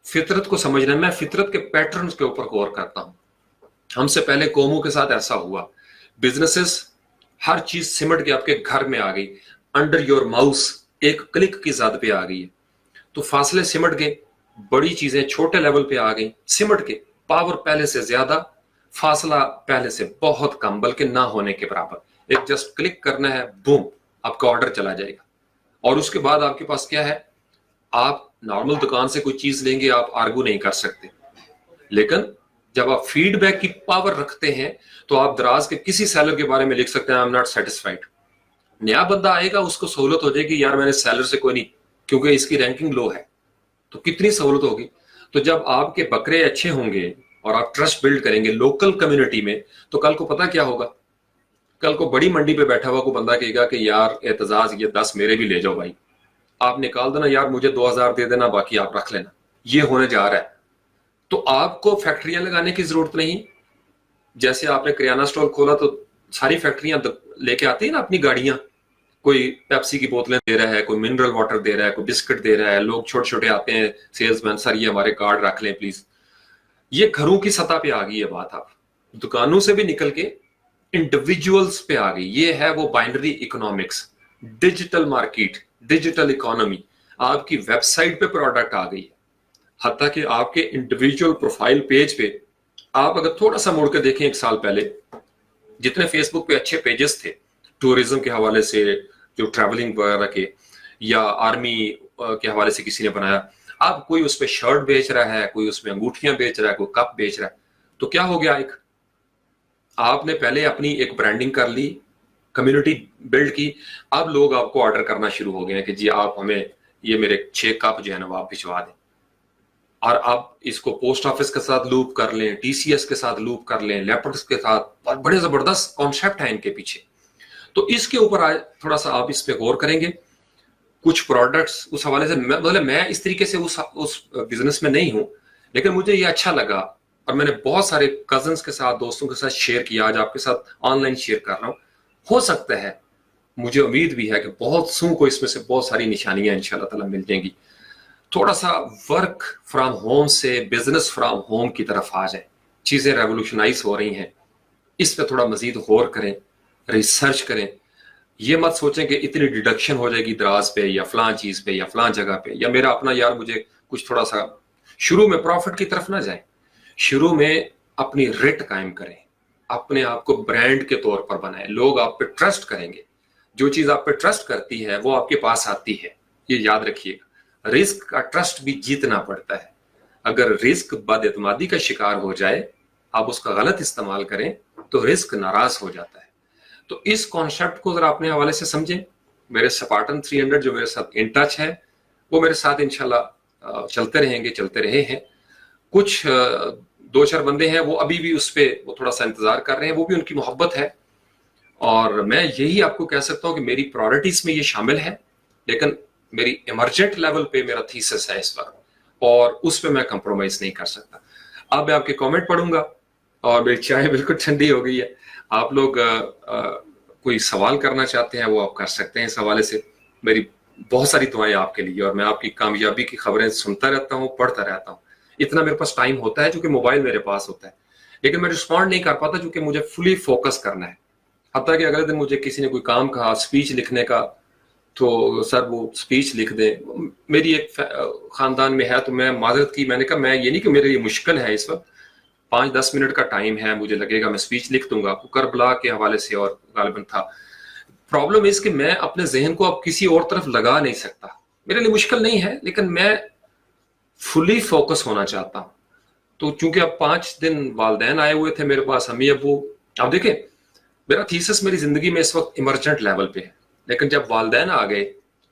فطرت کو سمجھنا ہے. میں فطرت کے پیٹرنز کے اوپر غور کرتا ہوں. ہم سے پہلے قوموں کے ساتھ ایسا ہوا, بزنسز ہر چیز سمٹ کے آپ کے گھر میں آ گئی, انڈر یور ماؤس ایک کلک کی زد پہ آ گئی ہے. تو فاصلے سمٹ گئے, بڑی چیزیں چھوٹے لیول پہ آ گئی سمٹ کے, پاور پہلے سے زیادہ, فاصلہ پہلے سے بہت کم, بلکہ نہ ہونے کے برابر. ایک جسٹ کلک کرنا ہے, بوم, آپ کا آرڈر چلا جائے گا. اور اس کے بعد آپ کے پاس کیا ہے, آپ نارمل دکان سے کوئی چیز لیں گے, آپ آرگو نہیں کر سکتے. لیکن جب آپ فیڈ بیک کی پاور رکھتے ہیں تو آپ دراز کے کسی سیلر کے بارے میں لکھ سکتے ہیں, آئی ایم ناٹ سیٹسفائیڈ. نیا بندہ آئے گا, اس کو سہولت ہو جائے گی, یار میں نے سیلر سے کوئی نہیں, کیونکہ اس کی رینکنگ لو ہے. تو کتنی سہولت ہوگی. تو جب آپ کے بکرے اچھے ہوں گے اور آپ ٹرسٹ بلڈ کریں گے لوکل کمیونٹی میں, تو کل کو پتا کیا ہوگا, کل کو بڑی منڈی پہ بیٹھا ہوا کو بندہ کہے گا کہ یار اعتزاز یہ 10 میرے بھی لے جاؤ بھائی, آپ نکال دینا, یار مجھے 2000 دے دینا, باقی آپ رکھ لینا. یہ ہونے جا رہا ہے. تو آپ کو فیکٹریاں لگانے کی ضرورت نہیں. جیسے آپ نے کریانہ سٹور کھولا تو ساری فیکٹریاں لے کے آتی ہیں نا اپنی گاڑیاں, کوئی پیپسی کی بوتلیں دے رہا ہے, کوئی منرل واٹر دے رہا ہے, کوئی بسکٹ دے رہا ہے. لوگ چھوٹے چھوٹے آتے ہیں سیلز مین, سر یہ ہمارے کارڈ رکھ لیں پلیز. یہ گھروں کی سطح پہ آ گئی ہے بات, آپ دکانوں سے بھی نکل کے انڈیویجولز پہ آ گئی. یہ ہے وہ binary economics, digital market, digital economy. آپ کی ویب سائٹ پہ پروڈکٹ آ گئی ہے, حتیٰ کہ آپ کے انڈیویجول پروفائل پیج پہ. آپ اگر تھوڑا سا مڑ کے دیکھیں 1 سال پہلے, جتنے فیس بک پہ اچھے پیجز تھے ٹورزم کے حوالے سے, جو ٹریولنگ وغیرہ کے, یا آرمی کے حوالے سے کسی نے بنایا, اب کوئی اس پہ شرٹ بیچ رہا ہے, کوئی اس میں انگوٹھیاں بیچ رہا ہے, کوئی کپ بیچ رہا ہے. تو کیا ہو گیا, ایک آپ نے پہلے اپنی ایک برانڈنگ کر لی, کمیونٹی بلڈ کی, اب لوگ آپ کو آرڈر کرنا شروع ہو گئے ہیں کہ جی آپ ہمیں یہ میرے 6 کپ جو ہے نا وہ آپ بھجوا دیں. اور آپ اس کو پوسٹ آفس کے ساتھ لوپ کر لیں, ٹی سی ایس کے ساتھ لوپ کر لیں, لیپٹس کے ساتھ, اور بڑے زبردست کانسیپٹ ہیں ان کے پیچھے. تو اس کے اوپر آج تھوڑا سا آپ اس پہ غور کریں گے. کچھ پروڈکٹس اس حوالے سے, مطلب میں اس طریقے سے اس بزنس میں نہیں ہوں, لیکن مجھے یہ اچھا لگا اور میں نے بہت سارے کزنس کے ساتھ, دوستوں کے ساتھ شیئر کیا. آج آپ کے ساتھ آن لائن شیئر کر رہا ہوں. ہو سکتا ہے, مجھے امید بھی ہے کہ بہت سو کو اس میں سے بہت ساری نشانیاں انشاءاللہ تعالی مل جائیں گی. تھوڑا سا ورک فرام ہوم سے بزنس فرام ہوم کی طرف آ جائیں. چیزیں ریولوشنائز ہو رہی ہیں, اس پہ تھوڑا مزید غور کریں, ریسرچ کریں. یہ مت سوچیں کہ اتنی ڈیڈکشن ہو جائے گی دراز پہ یا فلاں چیز پہ یا فلاں جگہ پہ, یا میرا اپنا یار مجھے کچھ تھوڑا سا. شروع میں پروفٹ کی طرف نہ جائیں, شروع میں اپنی ریٹ قائم کریں, اپنے آپ کو برانڈ کے طور پر بنائیں. لوگ آپ پہ ٹرسٹ کریں گے, جو چیز آپ پہ ٹرسٹ کرتی ہے وہ آپ کے پاس آتی ہے. یہ یاد رکھیے گا. رزق کا ٹرسٹ بھی جیتنا پڑتا ہے. اگر رزق بد اعتمادی کا شکار ہو جائے, آپ اس کا غلط استعمال کریں, تو رزق ناراض ہو جاتا ہے. تو اس کانسیپٹ کو ذرا اپنے حوالے سے سمجھیں. میرے سپارٹن 300 جو میرے ساتھ ان ٹچ ہے, وہ میرے ساتھ انشاءاللہ چلتے رہیں گے, چلتے رہے ہیں. کچھ 2-4 بندے ہیں وہ ابھی بھی اس پہ وہ تھوڑا سا انتظار کر رہے ہیں, وہ بھی ان کی محبت ہے. اور میں یہی آپ کو کہہ سکتا ہوں کہ میری پرائورٹیز میں یہ شامل ہے, لیکن میری ایمرجنٹ لیول پہ میرا تھیسس ہے اس وقت, اور اس پہ میں کمپرومائز نہیں کر سکتا. اب میں آپ کے کامنٹ پڑھوں گا, اور میری چائے بالکل ٹھنڈی ہو گئی ہے. آپ لوگ کوئی سوال کرنا چاہتے ہیں وہ آپ کر سکتے ہیں. اس حوالے سے میری بہت ساری دعائیں آپ کے لیے, اور میں آپ کی کامیابی کی خبریں سنتا رہتا ہوں, پڑھتا رہتا ہوں. اتنا میرے پاس ٹائم ہوتا ہے چونکہ موبائل میرے پاس ہوتا ہے, لیکن میں رسپونڈ نہیں کر پاتا چونکہ مجھے فلی فوکس کرنا ہے. حتیٰ کہ اگلے دن مجھے کسی نے کوئی کام کہا, اسپیچ لکھنے کا, تو سر وہ اسپیچ لکھ دیں. میری ایک خاندان میں ہے تو میں معذرت کی, میں نے کہا میں یہ نہیں کہ میرے لیے مشکل ہے اس وقت, 5-10 منٹ کا ٹائم ہے, مجھے لگے گا میں اسپیچ لکھ دوں گا. کربلا کے حوالے سے اور غالباً تھا. پرابلم اس کہ میں اپنے ذہن کو اب کسی اور طرف لگا نہیں سکتا. میرے لیے مشکل نہیں ہے لیکن میں فلی فوکس ہونا چاہتا ہوں. تو چونکہ اب 5 دن والدین آئے ہوئے تھے میرے پاس, امی ابو. اب دیکھیں میرا تھیسس میری زندگی میں اس وقت ایمرجنٹ لیول پہ ہے, لیکن جب والدین آ گئے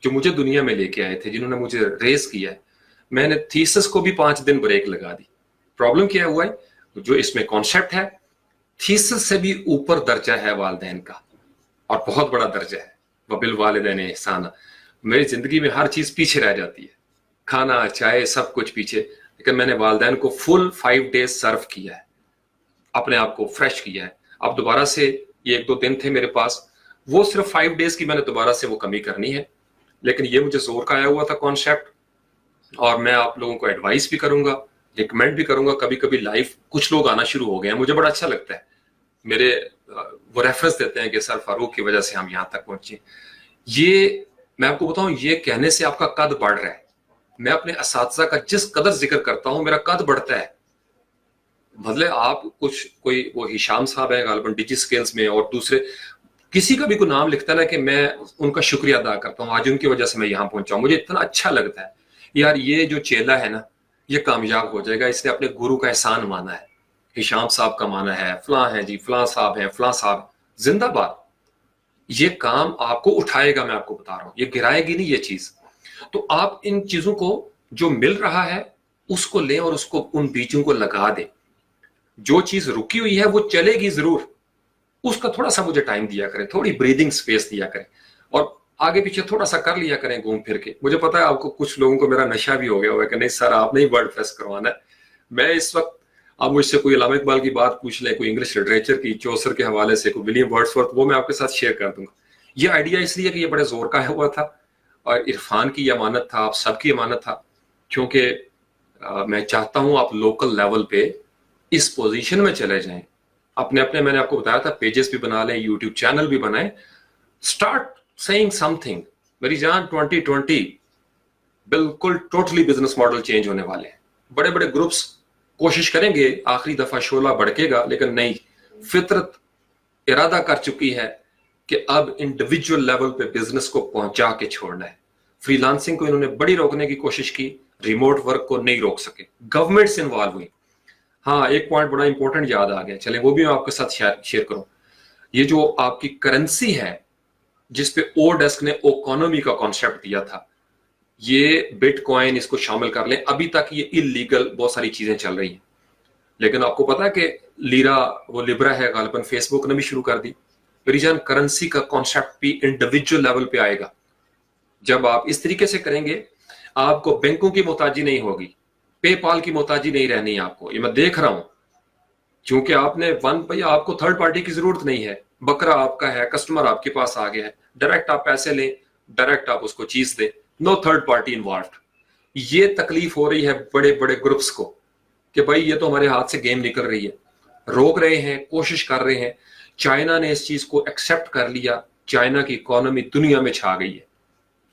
جو مجھے دنیا میں لے کے آئے تھے, جنہوں نے مجھے ریز کیا ہے, میں نے تھیسس کو بھی 5 دن بریک لگا دی. پرابلم کیا ہوا ہے, جو اس میں کانسیپٹ ہے تھیسس سے بھی اوپر درجہ ہے والدین کا, اور بہت بڑا درجہ ہے. وبالوالدین احسانا. میری زندگی میں ہر چیز پیچھے رہ جاتی ہے, کھانا چائے سب کچھ پیچھے, لیکن میں نے والدین کو فل 5 ڈیز سرو کیا ہے, اپنے آپ کو فریش کیا ہے. اب دوبارہ سے یہ 1-2 دن تھے میرے پاس, وہ صرف 5 ڈیز کی میں نے دوبارہ سے وہ کمی کرنی ہے. لیکن یہ مجھے زور کا آیا ہوا تھا کانسیپٹ, اور میں آپ لوگوں کو ایڈوائس بھی کروں گا, ریکمینڈ بھی کروں گا. کبھی کبھی لائف کچھ لوگ آنا شروع ہو گئے ہیں, مجھے بڑا اچھا لگتا ہے, میرے وہ ریفرنس دیتے ہیں کہ سر فاروق کی وجہ سے ہم یہاں تک پہنچے. یہ میں آپ کو بتاؤں, یہ کہنے سے آپ کا قد بڑھ رہا ہے. میں اپنے اساتذہ کا جس قدر ذکر کرتا ہوں میرا قد بڑھتا ہے. مطلب آپ کچھ کوئی وہ ہشام صاحب ہیں غالباً ڈیجی سکیلز میں, اور دوسرے کسی کا بھی کوئی نام لکھتا ہے نا کہ میں ان کا شکریہ ادا کرتا ہوں, آج ان کی وجہ سے میں یہاں پہنچا ہوں. مجھے اتنا اچھا لگتا ہے یار, یہ جو چیلا ہے نا یہ کامیاب ہو جائے گا, اس نے اپنے گرو کا احسان مانا ہے. ہشام صاحب کا مانا ہے, فلاں ہے جی, فلاں صاحب ہیں, فلاں صاحب, زندہ باد. یہ کام آپ کو اٹھائے گا, میں آپ کو بتا رہا ہوں, یہ گرائے گی نہیں یہ چیز. تو آپ ان چیزوں کو جو مل رہا ہے اس کو لیں اور اس کو ان بیجوں کو لگا دیں. جو چیز رکی ہوئی ہے وہ چلے گی ضرور, اس کا تھوڑا سا مجھے ٹائم دیا کریں, تھوڑی بریدنگ سپیس دیا کریں, اور آگے پیچھے تھوڑا سا کر لیا کریں گھوم پھر کے. مجھے پتا ہے آپ کو کچھ لوگوں کو میرا نشہ بھی ہو گیا ہوا ہے کہ نہیں سر آپ نہیں ورڈ پریس کروانا ہے. میں اس وقت آپ مجھ سے کوئی علامہ اقبال کی بات پوچھ لیں, کوئی انگلش لٹریچر کی, چوسر کے حوالے سے, کوئی ولیم ورڈسورتھ, وہ میں آپ کے ساتھ شیئر کر دوں گا. یہ آئیڈیا اس لیے کہ یہ بڑے زور کا ہوا تھا, اور عرفان کی امانت تھا, آپ سب کی امانت تھا. کیونکہ میں چاہتا ہوں آپ لوکل لیول پہ اس پوزیشن میں چلے جائیں. اپنے میں نے آپ کو بتایا تھا پیجز بھی بنا لیں, یوٹیوب چینل بھی بنائیں. Start seeing something. میری جان 2020 بالکل ٹوٹلی بزنس ماڈل چینج ہونے والے ہیں. بڑے بڑے گروپس کوشش کریں گے, آخری دفعہ شعلہ بڑھکے گا, لیکن نہیں, فطرت ارادہ کر چکی ہے کہ اب انڈیویجول لیول پہ بزنس کو پہنچا کے چھوڑنا ہے. فری لانسنگ کو انہوں نے بڑی روکنے کی کوشش کی, ریموٹ ورک کو نہیں روک سکے, گورنمنٹس انوالو ہوئی. ہاں ایک پوائنٹ بڑا امپورٹنٹ یاد آ گیا, چلیں وہ بھی میں آپ کے ساتھ شیئر کروں. یہ جو آپ کی کرنسی ہے جس پہ او ڈیسک نے اکانومی کا کانسیپٹ دیا تھا, یہ بٹ کوائن اس کو شامل کر لیں. ابھی تک یہ اللیگل بہت ساری چیزیں چل رہی ہیں, لیکن آپ کو پتا کہ لیرا وہ لیبرا ہے غالباً فیس بک نے بھی شروع کر دی. میری جان کرنسی کا کانسیپٹ بھی انڈیویجول لیول پہ آئے گا. جب آپ اس طریقے سے کریں گے آپ کو بینکوں کی محتاجی نہیں ہوگی, پے پال کی محتاجی نہیں رہنی آپ کو. یہ میں دیکھ رہا ہوں, چونکہ آپ نے آپ کو تھرڈ پارٹی کی ضرورت نہیں ہے, بکرا آپ کا ہے, کسٹمر آپ کے پاس آ گیا ہے, ڈائریکٹ آپ پیسے لیں, ڈائریکٹ آپ اس کو چیز دیں, نو تھرڈ پارٹی انوالوڈ. یہ تکلیف ہو رہی ہے بڑے بڑے گروپس کو کہ بھائی یہ تو ہمارے ہاتھ سے گیم نکل رہی ہے. روک رہے ہیں, کوشش کر رہے ہیں. چائنا نے اس چیز کو ایکسپٹ کر لیا, چائنا کی اکانومی دنیا میں چھا گئی ہے.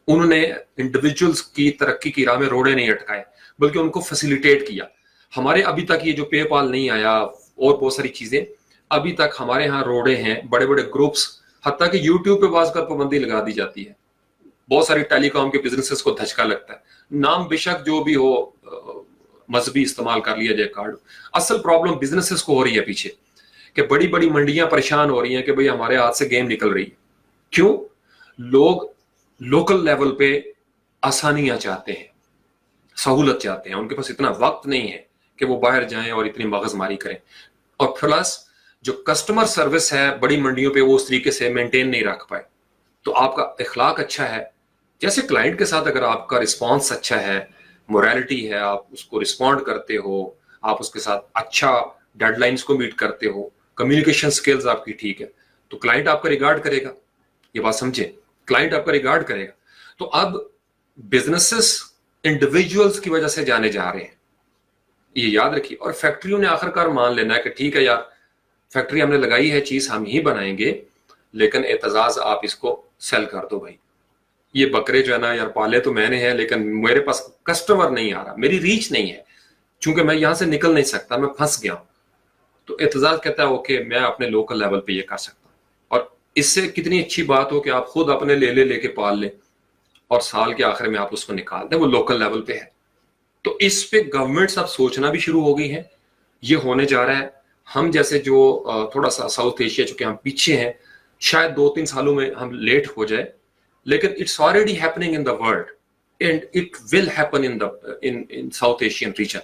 انہوں نے انڈیویجولز کی ترقی کی راہ میں روڑے نہیں اٹکائے بلکہ ان کو فیسیلیٹیٹ کیا. ہمارے ابھی تک یہ جو پے پال نہیں آیا اور بہت ساری چیزیں, ابھی تک ہمارے ہاں روڑے ہیں. بڑے بڑے گروپس, حتیٰ کہ یوٹیوب پہ بعض کا پابندی لگا دی جاتی ہے. بہت ساری ٹیلی کام کے بزنسز کو دھچکا لگتا ہے. نام بے شک جو بھی ہو, مذہبی استعمال کر لیا جائے کارڈ. اصل پرابلم بزنسز کو ہو رہی ہے پیچھے, کہ بڑی بڑی منڈیاں پریشان ہو رہی ہیں کہ بھئی ہمارے ہاتھ سے گیم نکل رہی ہے. کیوں؟ لوگ لوکل لیول پہ آسانیاں چاہتے ہیں, سہولت چاہتے ہیں. ان کے پاس اتنا وقت نہیں ہے کہ وہ باہر جائیں اور اتنی مغز ماری کریں. اور پلس جو کسٹمر سروس ہے بڑی منڈیوں پہ وہ اس طریقے سے مینٹین نہیں رکھ پائے. تو آپ کا اخلاق اچھا ہے, جیسے کلائنٹ کے ساتھ اگر آپ کا رسپانس اچھا ہے, موریلٹی ہے, آپ اس کو رسپونڈ کرتے ہو, آپ اس کے ساتھ اچھا ڈیڈ لائنز کو میٹ کرتے ہو, کمیونیکیشن سکلز آپ کی ٹھیک ہے, تو کلائنٹ آپ کا ریگارڈ کرے گا. یہ بات سمجھیں, کلائنٹ آپ کا ریگارڈ کرے گا. تو اب بزنسز انڈیویجولز کی وجہ سے جانے جا رہے ہیں, یہ یاد رکھیے. اور فیکٹریوں نے آخر کار مان لینا ہے کہ ٹھیک ہے یار فیکٹری ہم نے لگائی ہے, چیز ہم ہی بنائیں گے, لیکن اعتزاز آپ اس کو سیل کر دو بھائی. یہ بکرے جو ہے نا یار پالے تو میں نے ہیں لیکن میرے پاس کسٹمر نہیں آ رہا, میری ریچ نہیں ہے, چونکہ میں یہاں سے نکل نہیں سکتا, میں پھنس گیا ہوں. تو اعتزاز کہتا ہے اوکے میں اپنے لوکل لیول پہ یہ کر سکتا ہوں. اور اس سے کتنی اچھی بات ہو کہ آپ خود اپنے لے کے پال لیں اور سال کے آخر میں آپ اس کو نکال دیں, وہ لوکل لیول پہ ہے. تو اس پہ گورنمنٹس اب سوچنا بھی شروع ہو گئی ہیں, یہ ہونے جا رہا ہے. ہم جیسے جو تھوڑا سا ساؤتھ ایشیا چونکہ ہم پیچھے ہیں, شاید 2-3 سالوں میں ہم لیٹ ہو جائے, لیکن it's already happening in the world and it will happen in South Asian region.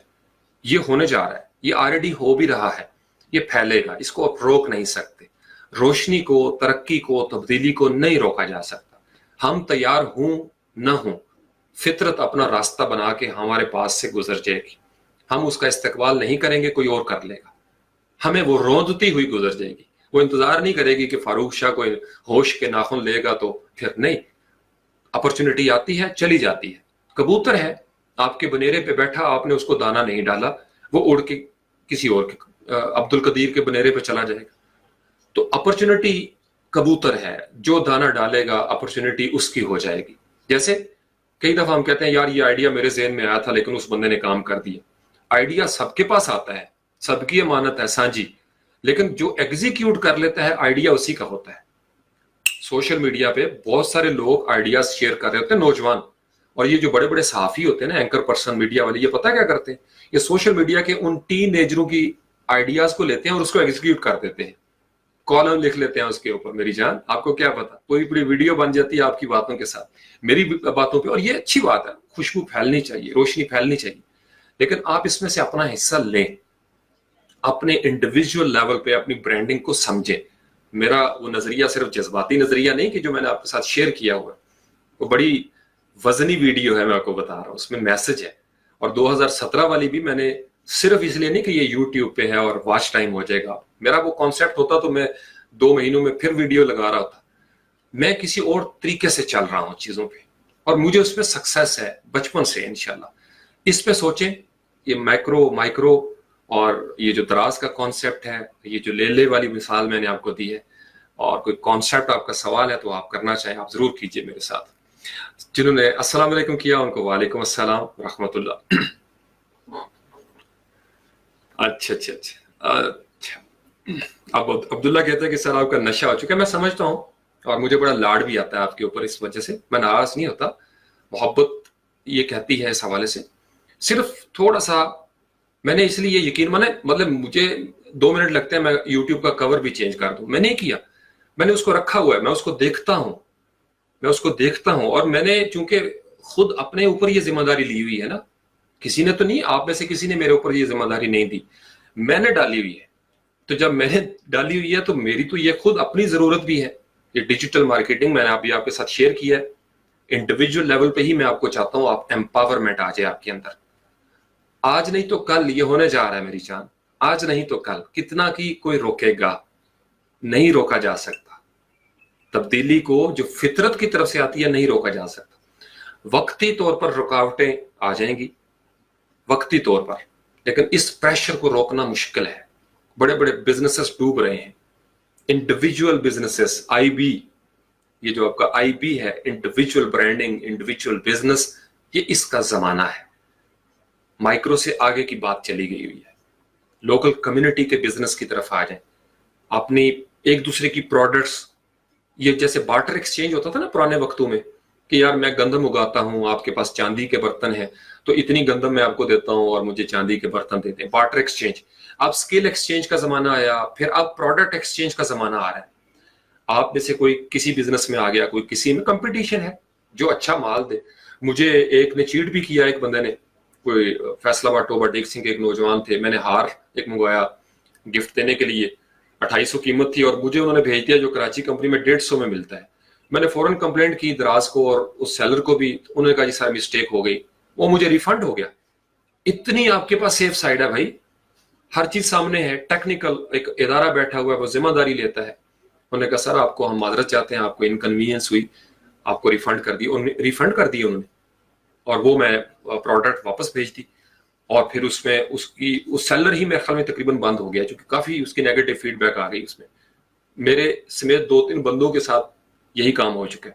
یہ ہونے جا رہا ہے, یہ آلریڈی ہو بھی رہا ہے, یہ پھیلے گا, اس کو آپ روک نہیں سکتے. روشنی کو, ترقی کو, تبدیلی کو نہیں روکا جا سکتا. ہم تیار ہوں نہ ہوں, فطرت اپنا راستہ بنا کے ہمارے پاس سے گزر جائے گی. ہم اس کا استقبال نہیں کریں گے, کوئی اور کر لے گا. ہمیں وہ روندتی ہوئی گزر جائے گی. وہ انتظار نہیں کرے گی کہ فاروق شاہ کوئی ہوش کے ناخن لے گا تو پھر نہیں. اپرچونٹی آتی ہے, چلی جاتی ہے. کبوتر ہے آپ کے بنیرے پہ بیٹھا, آپ نے اس کو دانا نہیں ڈالا, وہ اڑ کے کسی اور کے عبد القدیر کے بنیرے پہ چلا جائے گا. تو اپرچونٹی کبوتر ہے, جو دانا ڈالے گا اپرچونٹی اس کی ہو جائے گی. جیسے کئی دفعہ ہم کہتے ہیں یار یہ آئیڈیا میرے ذہن میں آیا تھا لیکن اس بندے نے کام کر دیا. آئیڈیا سب کے پاس آتا ہے, سب کی امانت ہے سانجی, لیکن جو ایگزیکیوٹ کر لیتا ہے آئیڈیا اسی کا ہوتا ہے. سوشل میڈیا پہ بہت سارے لوگ آئیڈیاز شیئر کر رہے ہوتے ہیں, نوجوان, اور یہ جو بڑے بڑے صحافی ہوتے ہیں نا, اینکر پرسن, میڈیا والے, یہ پتہ کیا کرتے ہیں, یہ سوشل میڈیا کے ان ٹین ایجروں کی آئیڈیاز کو لیتے ہیں اور اس کو ایگزیکیوٹ کر دیتے ہیں, کالم لکھ لیتے ہیں اس کے اوپر. میری جان آپ کو کیا پتا, پوری پوری ویڈیو بن جاتی ہے آپ کی باتوں کے ساتھ, میری باتوں پہ. اور یہ اچھی بات ہے, خوشبو پھیلنی چاہیے, روشنی پھیلنی چاہیے, لیکن آپ اس میں سے اپنا حصہ لیں, اپنے انڈیویجول لیول پہ اپنی برانڈنگ کو سمجھیں. میرا وہ نظریہ صرف جذباتی نظریہ نہیں کہ جو میں نے آپ کے ساتھ شیئر کیا ہوا, وہ بڑی وزنی ویڈیو ہے, میں آپ کو بتا رہا ہوں, اس میں میسج ہے. اور 2017 والی بھی میں نے صرف اس لیے نہیں کہ یہ یوٹیوب پہ ہے اور واچ ٹائم ہو جائے گا, میرا وہ کانسیپٹ ہوتا تو میں 2 مہینوں میں پھر ویڈیو لگا رہا ہوتا. میں کسی اور طریقے سے چل رہا ہوں چیزوں پہ, اور مجھے اس پہ سکسیس ہے بچپن سے انشاءاللہ. اس پہ سوچیں, یہ مائکرو اور یہ جو دراز کا کانسیپٹ ہے, یہ جو لے والی مثال میں نے آپ کو دی ہے, اور کوئی کانسیپٹ آپ کا سوال ہے تو آپ کرنا چاہیں آپ ضرور کیجئے میرے ساتھ. جنہوں نے السلام علیکم کیا ان کو وعلیکم السلام ورحمۃ اللہ. اچھا. اب عبداللہ کہتا ہے کہ سر آپ کا نشہ ہو چکا ہے. میں سمجھتا ہوں, اور مجھے بڑا لاڈ بھی آتا ہے آپ کے اوپر, اس وجہ سے میں ناراض نہیں ہوتا. محبت یہ کہتی ہے اس حوالے سے. صرف تھوڑا سا میں نے اس لیے یقین مطلب مجھے 2 منٹ لگتے ہیں میں یوٹیوب کا کور بھی چینج کر دوں, میں نہیں کیا. میں نے اس کو رکھا ہوا ہے, میں اس کو دیکھتا ہوں, اور میں نے چونکہ خود اپنے اوپر یہ ذمہ داری لی ہوئی ہے نا, کسی نے تو نہیں, آپ میں سے کسی نے میرے اوپر یہ ذمہ داری نہیں دی, میں نے ڈالی ہوئی ہے. تو جب میں نے ڈالی ہوئی ہے تو میری تو یہ خود اپنی ضرورت بھی ہے. یہ ڈیجیٹل مارکیٹنگ میں نے ابھی آپ کے ساتھ شیئر کیا ہے, انڈیویجول لیول پہ ہی میں آپ کو چاہتا ہوں آپ ایمپاورمنٹ آ جائے آپ کے اندر. آج نہیں تو کل یہ ہونے جا رہا ہے میری جان, آج نہیں تو کل. کتنا کی کوئی روکے گا, نہیں روکا جا سکتا. تبدیلی کو جو فطرت کی طرف سے آتی ہے نہیں روکا جا سکتا. وقتی طور پر رکاوٹیں آ جائیں گی, وقتی طور پر, لیکن اس پریشر کو روکنا مشکل ہے. بڑے بڑے بزنسز ڈوب رہے ہیں, انڈیویجول بزنسز, آئی بی, یہ جو آپ کا آئی بی ہے, انڈیویجول برانڈنگ, انڈیویجول بزنس, یہ اس کا زمانہ ہے. مائکرو سے آگے کی بات چلی گئی ہوئی ہے. لوکل کمیونٹی کے بزنس کی طرف آ جائیں, اپنی ایک دوسرے کی پروڈکٹس, یہ جیسے بارٹر ایکسچینج ہوتا تھا نا پرانے وقتوں میں, کہ یار میں گندم اگاتا ہوں, آپ کے پاس چاندی کے برتن ہیں تو اتنی گندم میں آپ کو دیتا ہوں اور مجھے چاندی کے برتن دیتے ہیں, بارٹر ایکسچینج. اب اسکل ایکسچینج کا زمانہ آیا, پھر اب پروڈکٹ ایکسچینج کا زمانہ آ رہا ہے. آپ میں سے کوئی کسی بزنس میں آ گیا, کوئی کسی میں کمپٹیشن ہے جو اچھا مال دے. مجھے ایک نے چیٹ بھی کیا, ایک بندے نے, کوئی فیصلہ آباد ٹوبہ ڈیک سنگھ کے ایک نوجوان تھے, میں نے ہار ایک منگوایا گفٹ دینے کے لیے, 2800 قیمت تھی, اور مجھے انہوں نے بھیج دیا جو کراچی کمپنی میں 150 میں ملتا ہے. میں نے فوراً کمپلینٹ کی دراز کو اور اس سیلر کو بھی, انہوں نے کہا جی سر مسٹیک ہو گئی, وہ مجھے ریفنڈ ہو گیا. اتنی آپ کے پاس سیف سائڈ ہے بھائی, ہر چیز سامنے ہے. ٹیکنیکل ایک ادارہ بیٹھا ہوا ہے, وہ ذمہ داری لیتا ہے. انہوں نے کہا سر آپ کو ہم معذرت چاہتے ہیں, آپ کو انکنوینئنس ہوئی, آپ کو ریفنڈ کر دی. ریفنڈ کر دی انہوں نے, اور وہ میں پروڈکٹ واپس بھیج دی. اور پھر اس میں اس سیلر ہی میرے خیال میں تقریباً بند ہو گیا, چونکہ کافی اس کی نیگیٹو فیڈ بیک آ گئی اس میں. میرے سمیت 2-3 بندوں کے ساتھ یہی کام ہو چکا ہے.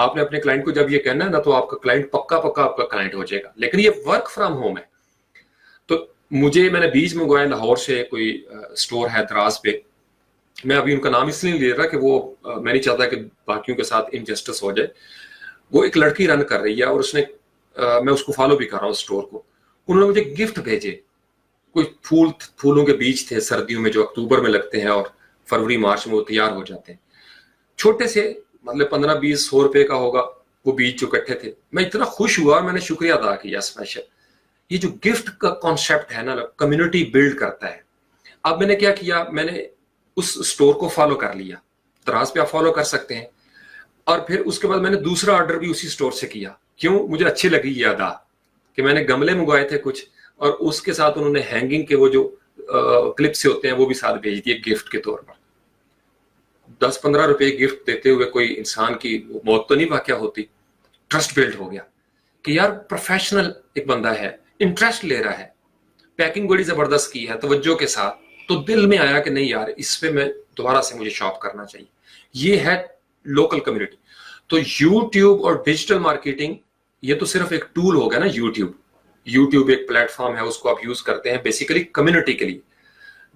آپ نے اپنے کلائنٹ کو جب یہ کہنا ہے نا تو آپ کا کلائنٹ پکا آپ کا کلائنٹ ہو جائے گا. لیکن یہ ورک فرام ہوم ہے. تو میں نے بیج منگوایا لاہور سے, کوئی اسٹور ہے دراز پہ. میں ابھی ان کا نام اس لیے نہیں لے رہا کہ وہ میں نہیں چاہتا کہ باقیوں کے ساتھ انجسٹس ہو جائے. وہ ایک لڑکی رن کر رہی ہے اور اس نے میں اس کو فالو بھی کر رہا ہوں اسٹور کو. انہوں نے مجھے گفٹ بھیجے, کوئی پھولوں کے بیج تھے سردیوں میں جو اکتوبر میں لگتے ہیں اور فروری مارچ میں وہ تیار ہو جاتے ہیں. چھوٹے سے مطلب 15-20-100 روپے کا ہوگا وہ بیج جو کٹھے تھے. میں اتنا خوش ہوا اور میں نے شکریہ ادا کیا اسپیشل. یہ جو گفٹ کا کانسیپٹ ہے نا, کمیونٹی بلڈ کرتا ہے. اب میں نے کیا کیا, میں نے اس اسٹور کو فالو کر لیا. دراز پہ آپ فالو کر سکتے ہیں. اور پھر اس کے بعد میں نے دوسرا آرڈر بھی اسی اسٹور سے کیا. کیوں؟ مجھے اچھی لگی یہ ادا کہ میں نے گملے منگوائے تھے کچھ, اور اس کے ساتھ انہوں نے ہینگنگ کے وہ جو کلپ سے ہوتے ہیں وہ بھی ساتھ بھیج دیے گفٹ کے طور پر. 10-15 روپے گفٹ دیتے ہوئے کوئی انسان کی موت تو نہیں واقع ہوتی. ٹرسٹ بلڈ ہو گیا کہ یار پروفیشنل ایک بندہ ہے, انٹرسٹ لے رہا ہے, پیکنگ بڑی زبردست کی ہے توجہ کے ساتھ. تو دل میں آیا کہ نہیں یار اس پہ میں دوبارہ سے مجھے شاپ کرنا چاہیے. یہ ہے لوکل کمیونٹی. تو یوٹیوب اور ڈیجیٹل مارکیٹنگ یہ تو صرف ایک ٹول ہو گیا نا. یوٹیوب ایک پلیٹ فارم ہے, اس کو آپ یوز کرتے ہیں بیسیکلی کمیونٹی کے لیے.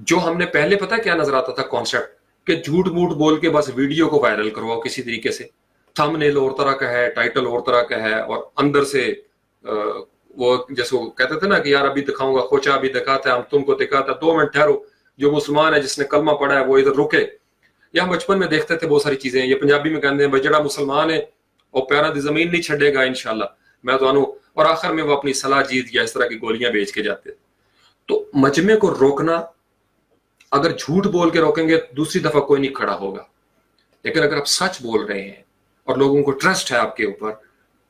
جو ہم نے پہلے پتا کیا نظر آتا تھا کانسیپٹ, کہ جھوٹ موٹ بول کے بس ویڈیو کو وائرل کرواؤ کسی طریقے سے, تھم نیل اور طرح کا ہے, ٹائٹل اور طرح کا ہے, اور اندر سے وہ جیسے وہ کہتے تھے نا کہ یار ابھی دکھاؤں گا کھوچا, ابھی دکھاتا ہے ہم تم کو دکھاتا ہے, 2 منٹ ٹھہرو, جو مسلمان ہے جس نے کلمہ پڑھا ہے وہ ادھر رکے. یا ہم بچپن میں دیکھتے تھے بہت ساری چیزیں, یہ پنجابی میں کہتے ہیں بھائی جڑا مسلمان ہے اور پیرا دی زمین نہیں چھڑے گا انشاءاللہ میں تو آنوں, اور آخر میں وہ اپنی صلاح جیت گیا, اس طرح کی گولیاں بیچ کے جاتے. تو مجمع کو روکنا, اگر جھوٹ بول کے روکیں گے دوسری دفعہ کوئی نہیں کھڑا ہوگا. لیکن اگر آپ سچ بول رہے ہیں اور لوگوں کو ٹرسٹ ہے آپ کے اوپر,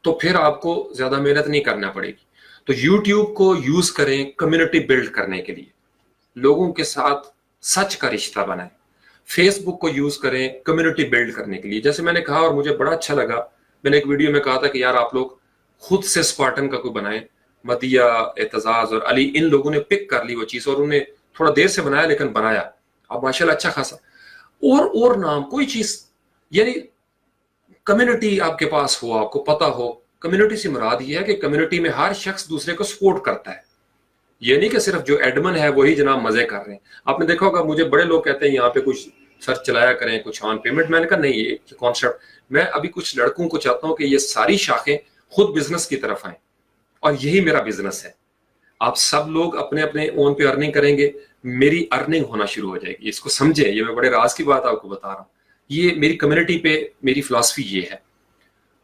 تو پھر آپ کو زیادہ محنت نہیں کرنا پڑے گی. تو یوٹیوب کو یوز کریں کمیونٹی بلڈ کرنے کے لیے, لوگوں کے ساتھ سچ کا رشتہ بنائیں. فیس بک کو یوز کریں کمیونٹی بلڈ کرنے کے لیے. جیسے میں نے کہا اور مجھے بڑا اچھا لگا, میں نے ایک ویڈیو میں کہا تھا کہ یار آپ لوگ خود سے اسپارٹن کا کوئی بنائیں. مدیہ, اعتزاز اور علی, ان لوگوں نے پک کر لی وہ چیز, اور انہیں تھوڑا دیر سے بنایا لیکن بنایا. اب ماشاءاللہ اچھا خاصا. اور نام کوئی چیز, یعنی کمیونٹی آپ کے پاس ہو, آپ کو پتا ہو. کمیونٹی سے مراد یہ ہے کہ کمیونٹی میں ہر شخص دوسرے کو سپورٹ کرتا ہے. یہ نہیں کہ صرف جو ایڈمن ہے وہی جناب مزے کر رہے ہیں. آپ نے دیکھا ہوگا مجھے بڑے لوگ کہتے ہیں یہاں پہ کچھ سرچ چلایا کریں, کچھ آن پیمنٹ. میں نے کہا نہیں, یہ کانسیپٹ میں ابھی کچھ لڑکوں کو چاہتا ہوں کہ یہ ساری شاخیں خود بزنس کی طرف آئیں, اور یہی میرا بزنس ہے. آپ سب لوگ اپنے اپنے اون پہ ارننگ کریں گے, میری ارننگ ہونا شروع ہو جائے گی. اس کو سمجھیں, یہ میں بڑے راز کی بات آپ کو بتا رہا ہوں. یہ میری کمیونٹی پہ میری فلاسفی یہ ہے,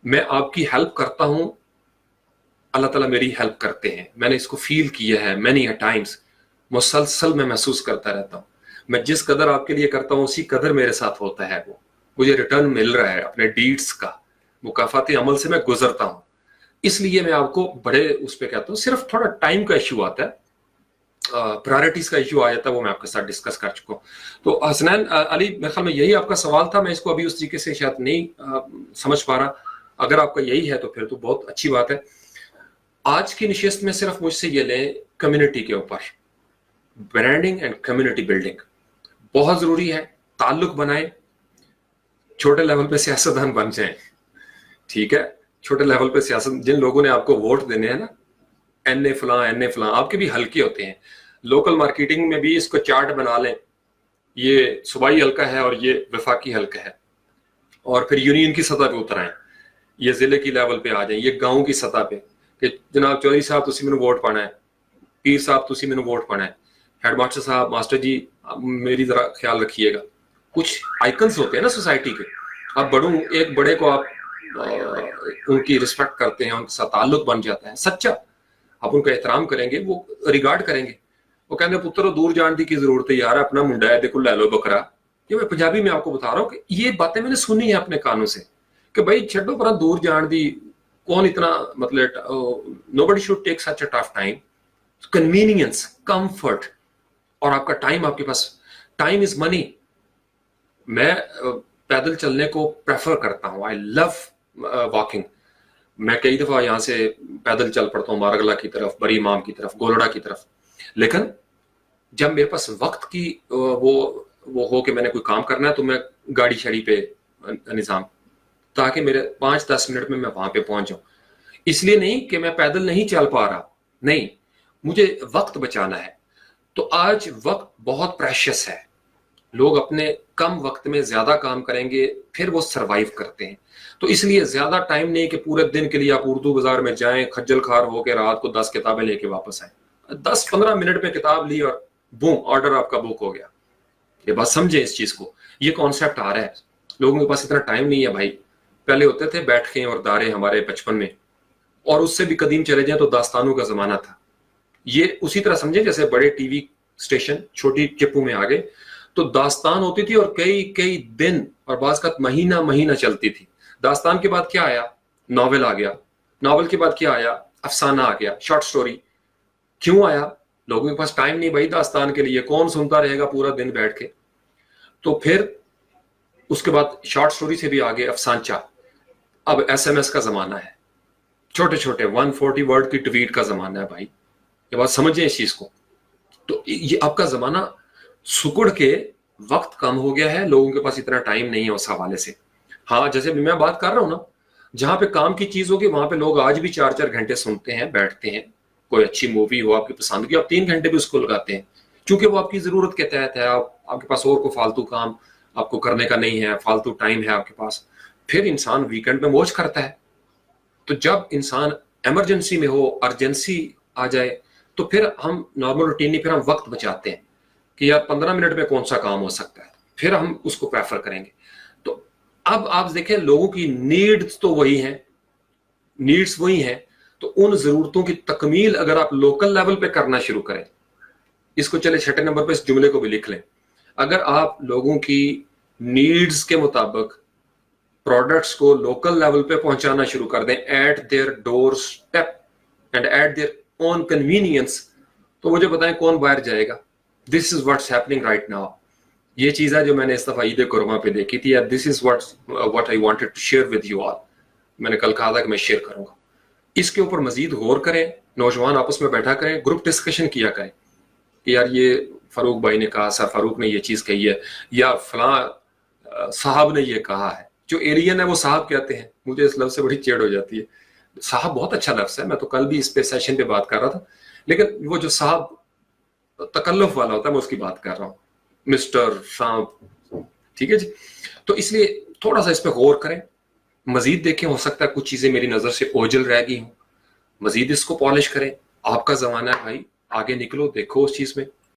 میں آپ کی ہیلپ کرتا ہوں, اللہ تعالیٰ میری ہیلپ کرتے ہیں. میں نے اس کو فیل کیا ہے مینی ٹائمز, مسلسل میں محسوس کرتا رہتا ہوں. میں جس قدر آپ کے لیے کرتا ہوں اسی قدر میرے ساتھ ہوتا ہے. وہ مجھے ریٹرن مل رہا ہے اپنے ڈیڈز کا, مکافاتی عمل سے میں گزرتا ہوں. اس لیے میں آپ کو بڑے اس پہ کہتا ہوں. صرف تھوڑا ٹائم کا ایشو آتا ہے, پرائرٹیز کا ایشو آ جاتا ہے, وہ میں آپ کے ساتھ ڈسکس کر چکا ہوں. تو حسنین علی, میرے خیال میں یہی آپ کا سوال تھا. میں اس کو ابھی اس طریقے سے شاید نہیں سمجھ پا رہا. اگر آپ کا یہی ہے تو پھر تو بہت اچھی بات ہے. آج کی نشست میں صرف مجھ سے یہ لیں, کمیونٹی کے اوپر برانڈنگ اینڈ کمیونٹی بلڈنگ بہت ضروری ہے. تعلق بنائیں, چھوٹے لیول پہ سیاستدان بن جائیں. ٹھیک ہے, چھوٹے لیول پہ سیاست, جن لوگوں نے آپ کو ووٹ دینے ہیں نا, این اے فلاں, آپ کے بھی ہلکے ہوتے ہیں. لوکل مارکیٹنگ میں بھی اس کو چارٹ بنا لیں, یہ صوبائی حلقہ ہے اور یہ وفاقی حلقہ ہے, اور پھر یونین کی سطح پہ اتر آئیں, یہ ضلع کی لیول پہ آ جائیں, یہ گاؤں کی سطح پہ کہ جناب چودھری صاحب تسی میں ووٹ پانا ہے, پیر صاحب تسی میں ووٹ پانا ہے, ہیڈ ماسٹر صاحب, ماسٹر جی میری ذرا خیال رکھیے گا. کچھ آئیکنز ہوتے ہیں نا سوسائٹی کے, آپ بڑوں, ایک بڑے کو آپ ان کی رسپیکٹ کرتے ہیں, ان کے ساتھ تعلق بن جاتا ہے سچا. آپ ان کا احترام کریں گے, وہ ریگارڈ کریں گے. وہ کہتے ہیں پتر دور جان کی ضرورت ہے یار, اپنا منڈا ہے دیکھو لے لو بکرا. یہ میں پنجابی میں آپ کو بتا رہا ہوں کہ یہ باتیں میں نے سنی ہیں اپنے کانوں سے کہ بھائی چھڈو پر دور جان دی, کون اتنا مطلب, nobody should take such a tough time. Convenience, comfort, اور آپ کا ٹائم آپ کے پاس. ٹائم از منی. میں پیدل چلنے کو پریفر کرتا ہوں, آئی لو واکنگ. میں کئی دفعہ یہاں سے پیدل چل پڑتا ہوں مارگلہ کی طرف, بری امام کی طرف, گولڑا کی طرف. لیکن جب میرے پاس وقت کی وہ ہو کہ میں نے کوئی کام کرنا ہے تو میں گاڑی شاڑی پہ نظام. تاکہ میرے 5-10 منٹ میں وہاں پہ پہنچ جاؤں. اس لیے نہیں کہ میں پیدل نہیں چل پا رہا, نہیں, مجھے وقت بچانا ہے. تو آج وقت بہت پریشیس ہے. لوگ اپنے کم وقت میں زیادہ کام کریں گے, پھر وہ سروائیو کرتے ہیں. تو اس لیے زیادہ ٹائم نہیں کہ پورے دن کے لیے آپ اردو بازار میں جائیں, کھجل خوار ہو کے رات کو 10 کتابیں لے کے واپس آئیں. 10-15 منٹ میں کتاب لی اور بوم, آرڈر آپ کا بک ہو گیا. یہ بات سمجھیں اس چیز کو. یہ کانسیپٹ آ رہا ہے, لوگوں کے پاس اتنا ٹائم نہیں ہے بھائی. پہلے ہوتے تھے بیٹھے اور دارے ہمارے بچپن میں, اور اس سے بھی قدیم چلے جائیں تو داستانوں کا زمانہ تھا. یہ اسی طرح سمجھیں جیسے بڑے ٹی وی اسٹیشن چھوٹی چپو میں آ گئے تو داستان ہوتی تھی, اور کئی دن اور بعض کا مہینہ چلتی تھی. داستان کے بعد کیا آیا؟ ناول آ گیا. ناول کے بعد کیا آیا؟ افسانہ آ گیا, شارٹ سٹوری. کیوں آیا؟ لوگوں کے پاس ٹائم نہیں بھائی داستان کے لیے, کون سنتا رہے گا پورا دن بیٹھ کے. تو پھر اس کے بعد شارٹ سٹوری سے بھی آگے افسانچہ. اب SMS کا زمانہ ہے, چھوٹے 140 ورڈ کی ٹویٹ کا زمانہ ہے بھائی. یہ بات سمجھیں اس چیز کو. تو یہ آپ کا زمانہ سکڑ کے وقت کم ہو گیا ہے, لوگوں کے پاس اتنا ٹائم نہیں ہے اس حوالے سے. ہاں جیسے میں بات کر رہا ہوں نا, جہاں پہ کام کی چیز ہوگی وہاں پہ لوگ آج بھی 4 گھنٹے سنتے ہیں, بیٹھتے ہیں. کوئی اچھی مووی ہو آپ کی پسند کی, آپ 3 گھنٹے بھی اس کو لگاتے ہیں, کیونکہ وہ آپ کی ضرورت کے تحت ہے. آپ کے پاس اور کوئی فالتو کام آپ کو کرنے کا نہیں ہے, فالتو ٹائم ہے آپ کے پاس. پھر انسان ویکنڈ میں موج کرتا ہے. تو جب انسان ایمرجنسی میں ہو, ارجنسی آ جائے, تو پھر ہم نارمل روٹین نہیں, پھر ہم وقت بچاتے ہیں کہ یار 15 منٹ میں کون سا کام ہو سکتا ہے, پھر ہم اس کو پریفر کریں گے. تو اب آپ دیکھیں لوگوں کی نیڈز تو وہی ہیں, نیڈز وہی ہیں. تو ان ضرورتوں کی تکمیل اگر آپ لوکل لیول پہ کرنا شروع کریں, اس کو چلے 6 نمبر پہ اس جملے کو بھی لکھ لیں, اگر آپ لوگوں کی نیڈز کے مطابق پروڈکٹس کو لوکل لیول پہ پہنچانا شروع کر دیں, at their doorstep and at their own convenience, تو مجھے بتائیں کون باہر جائے گا. This is what's happening right now. یہ چیز ہے جو میں نے اس دفعہ عید قرباں پہ دیکھی تھی. This is what I wanted to share with you all. میں نے کل کہا تھا کہ میں شیئر کروں گا. اس کے اوپر مزید غور کریں, نوجوان آپس میں بیٹھا کریں, گروپ ڈسکشن کیا کریں کہ یار یہ فاروق بھائی نے کہا, سر فاروق نے یہ چیز کہی ہے, یا فلاں صاحب نے یہ کہا ہے. جو ایلین ہے وہ صاحب کہتے ہیں, مجھے اس لفظ سے بڑی چیڑ ہو جاتی ہے. صاحب بہت اچھا لفظ ہے, میں تو کل بھی اس پہ سیشن پہ بات کر رہا تھا, لیکن وہ جو صاحب تکلف والا ہوتا ہے میں اس کی بات کر رہا ہوں, مسٹر صاحب, ٹھیک ہے جی. تو اس لیے تھوڑا سا اس پہ غور کریں, مزید دیکھیں, ہو سکتا ہے کچھ چیزیں میری نظر سے اوجھل رہ گئی ہوں, مزید اس کو پالش کریں. آپ کا زمانہ ہے بھائی, آگے نکلو, دیکھو اس چیز میں.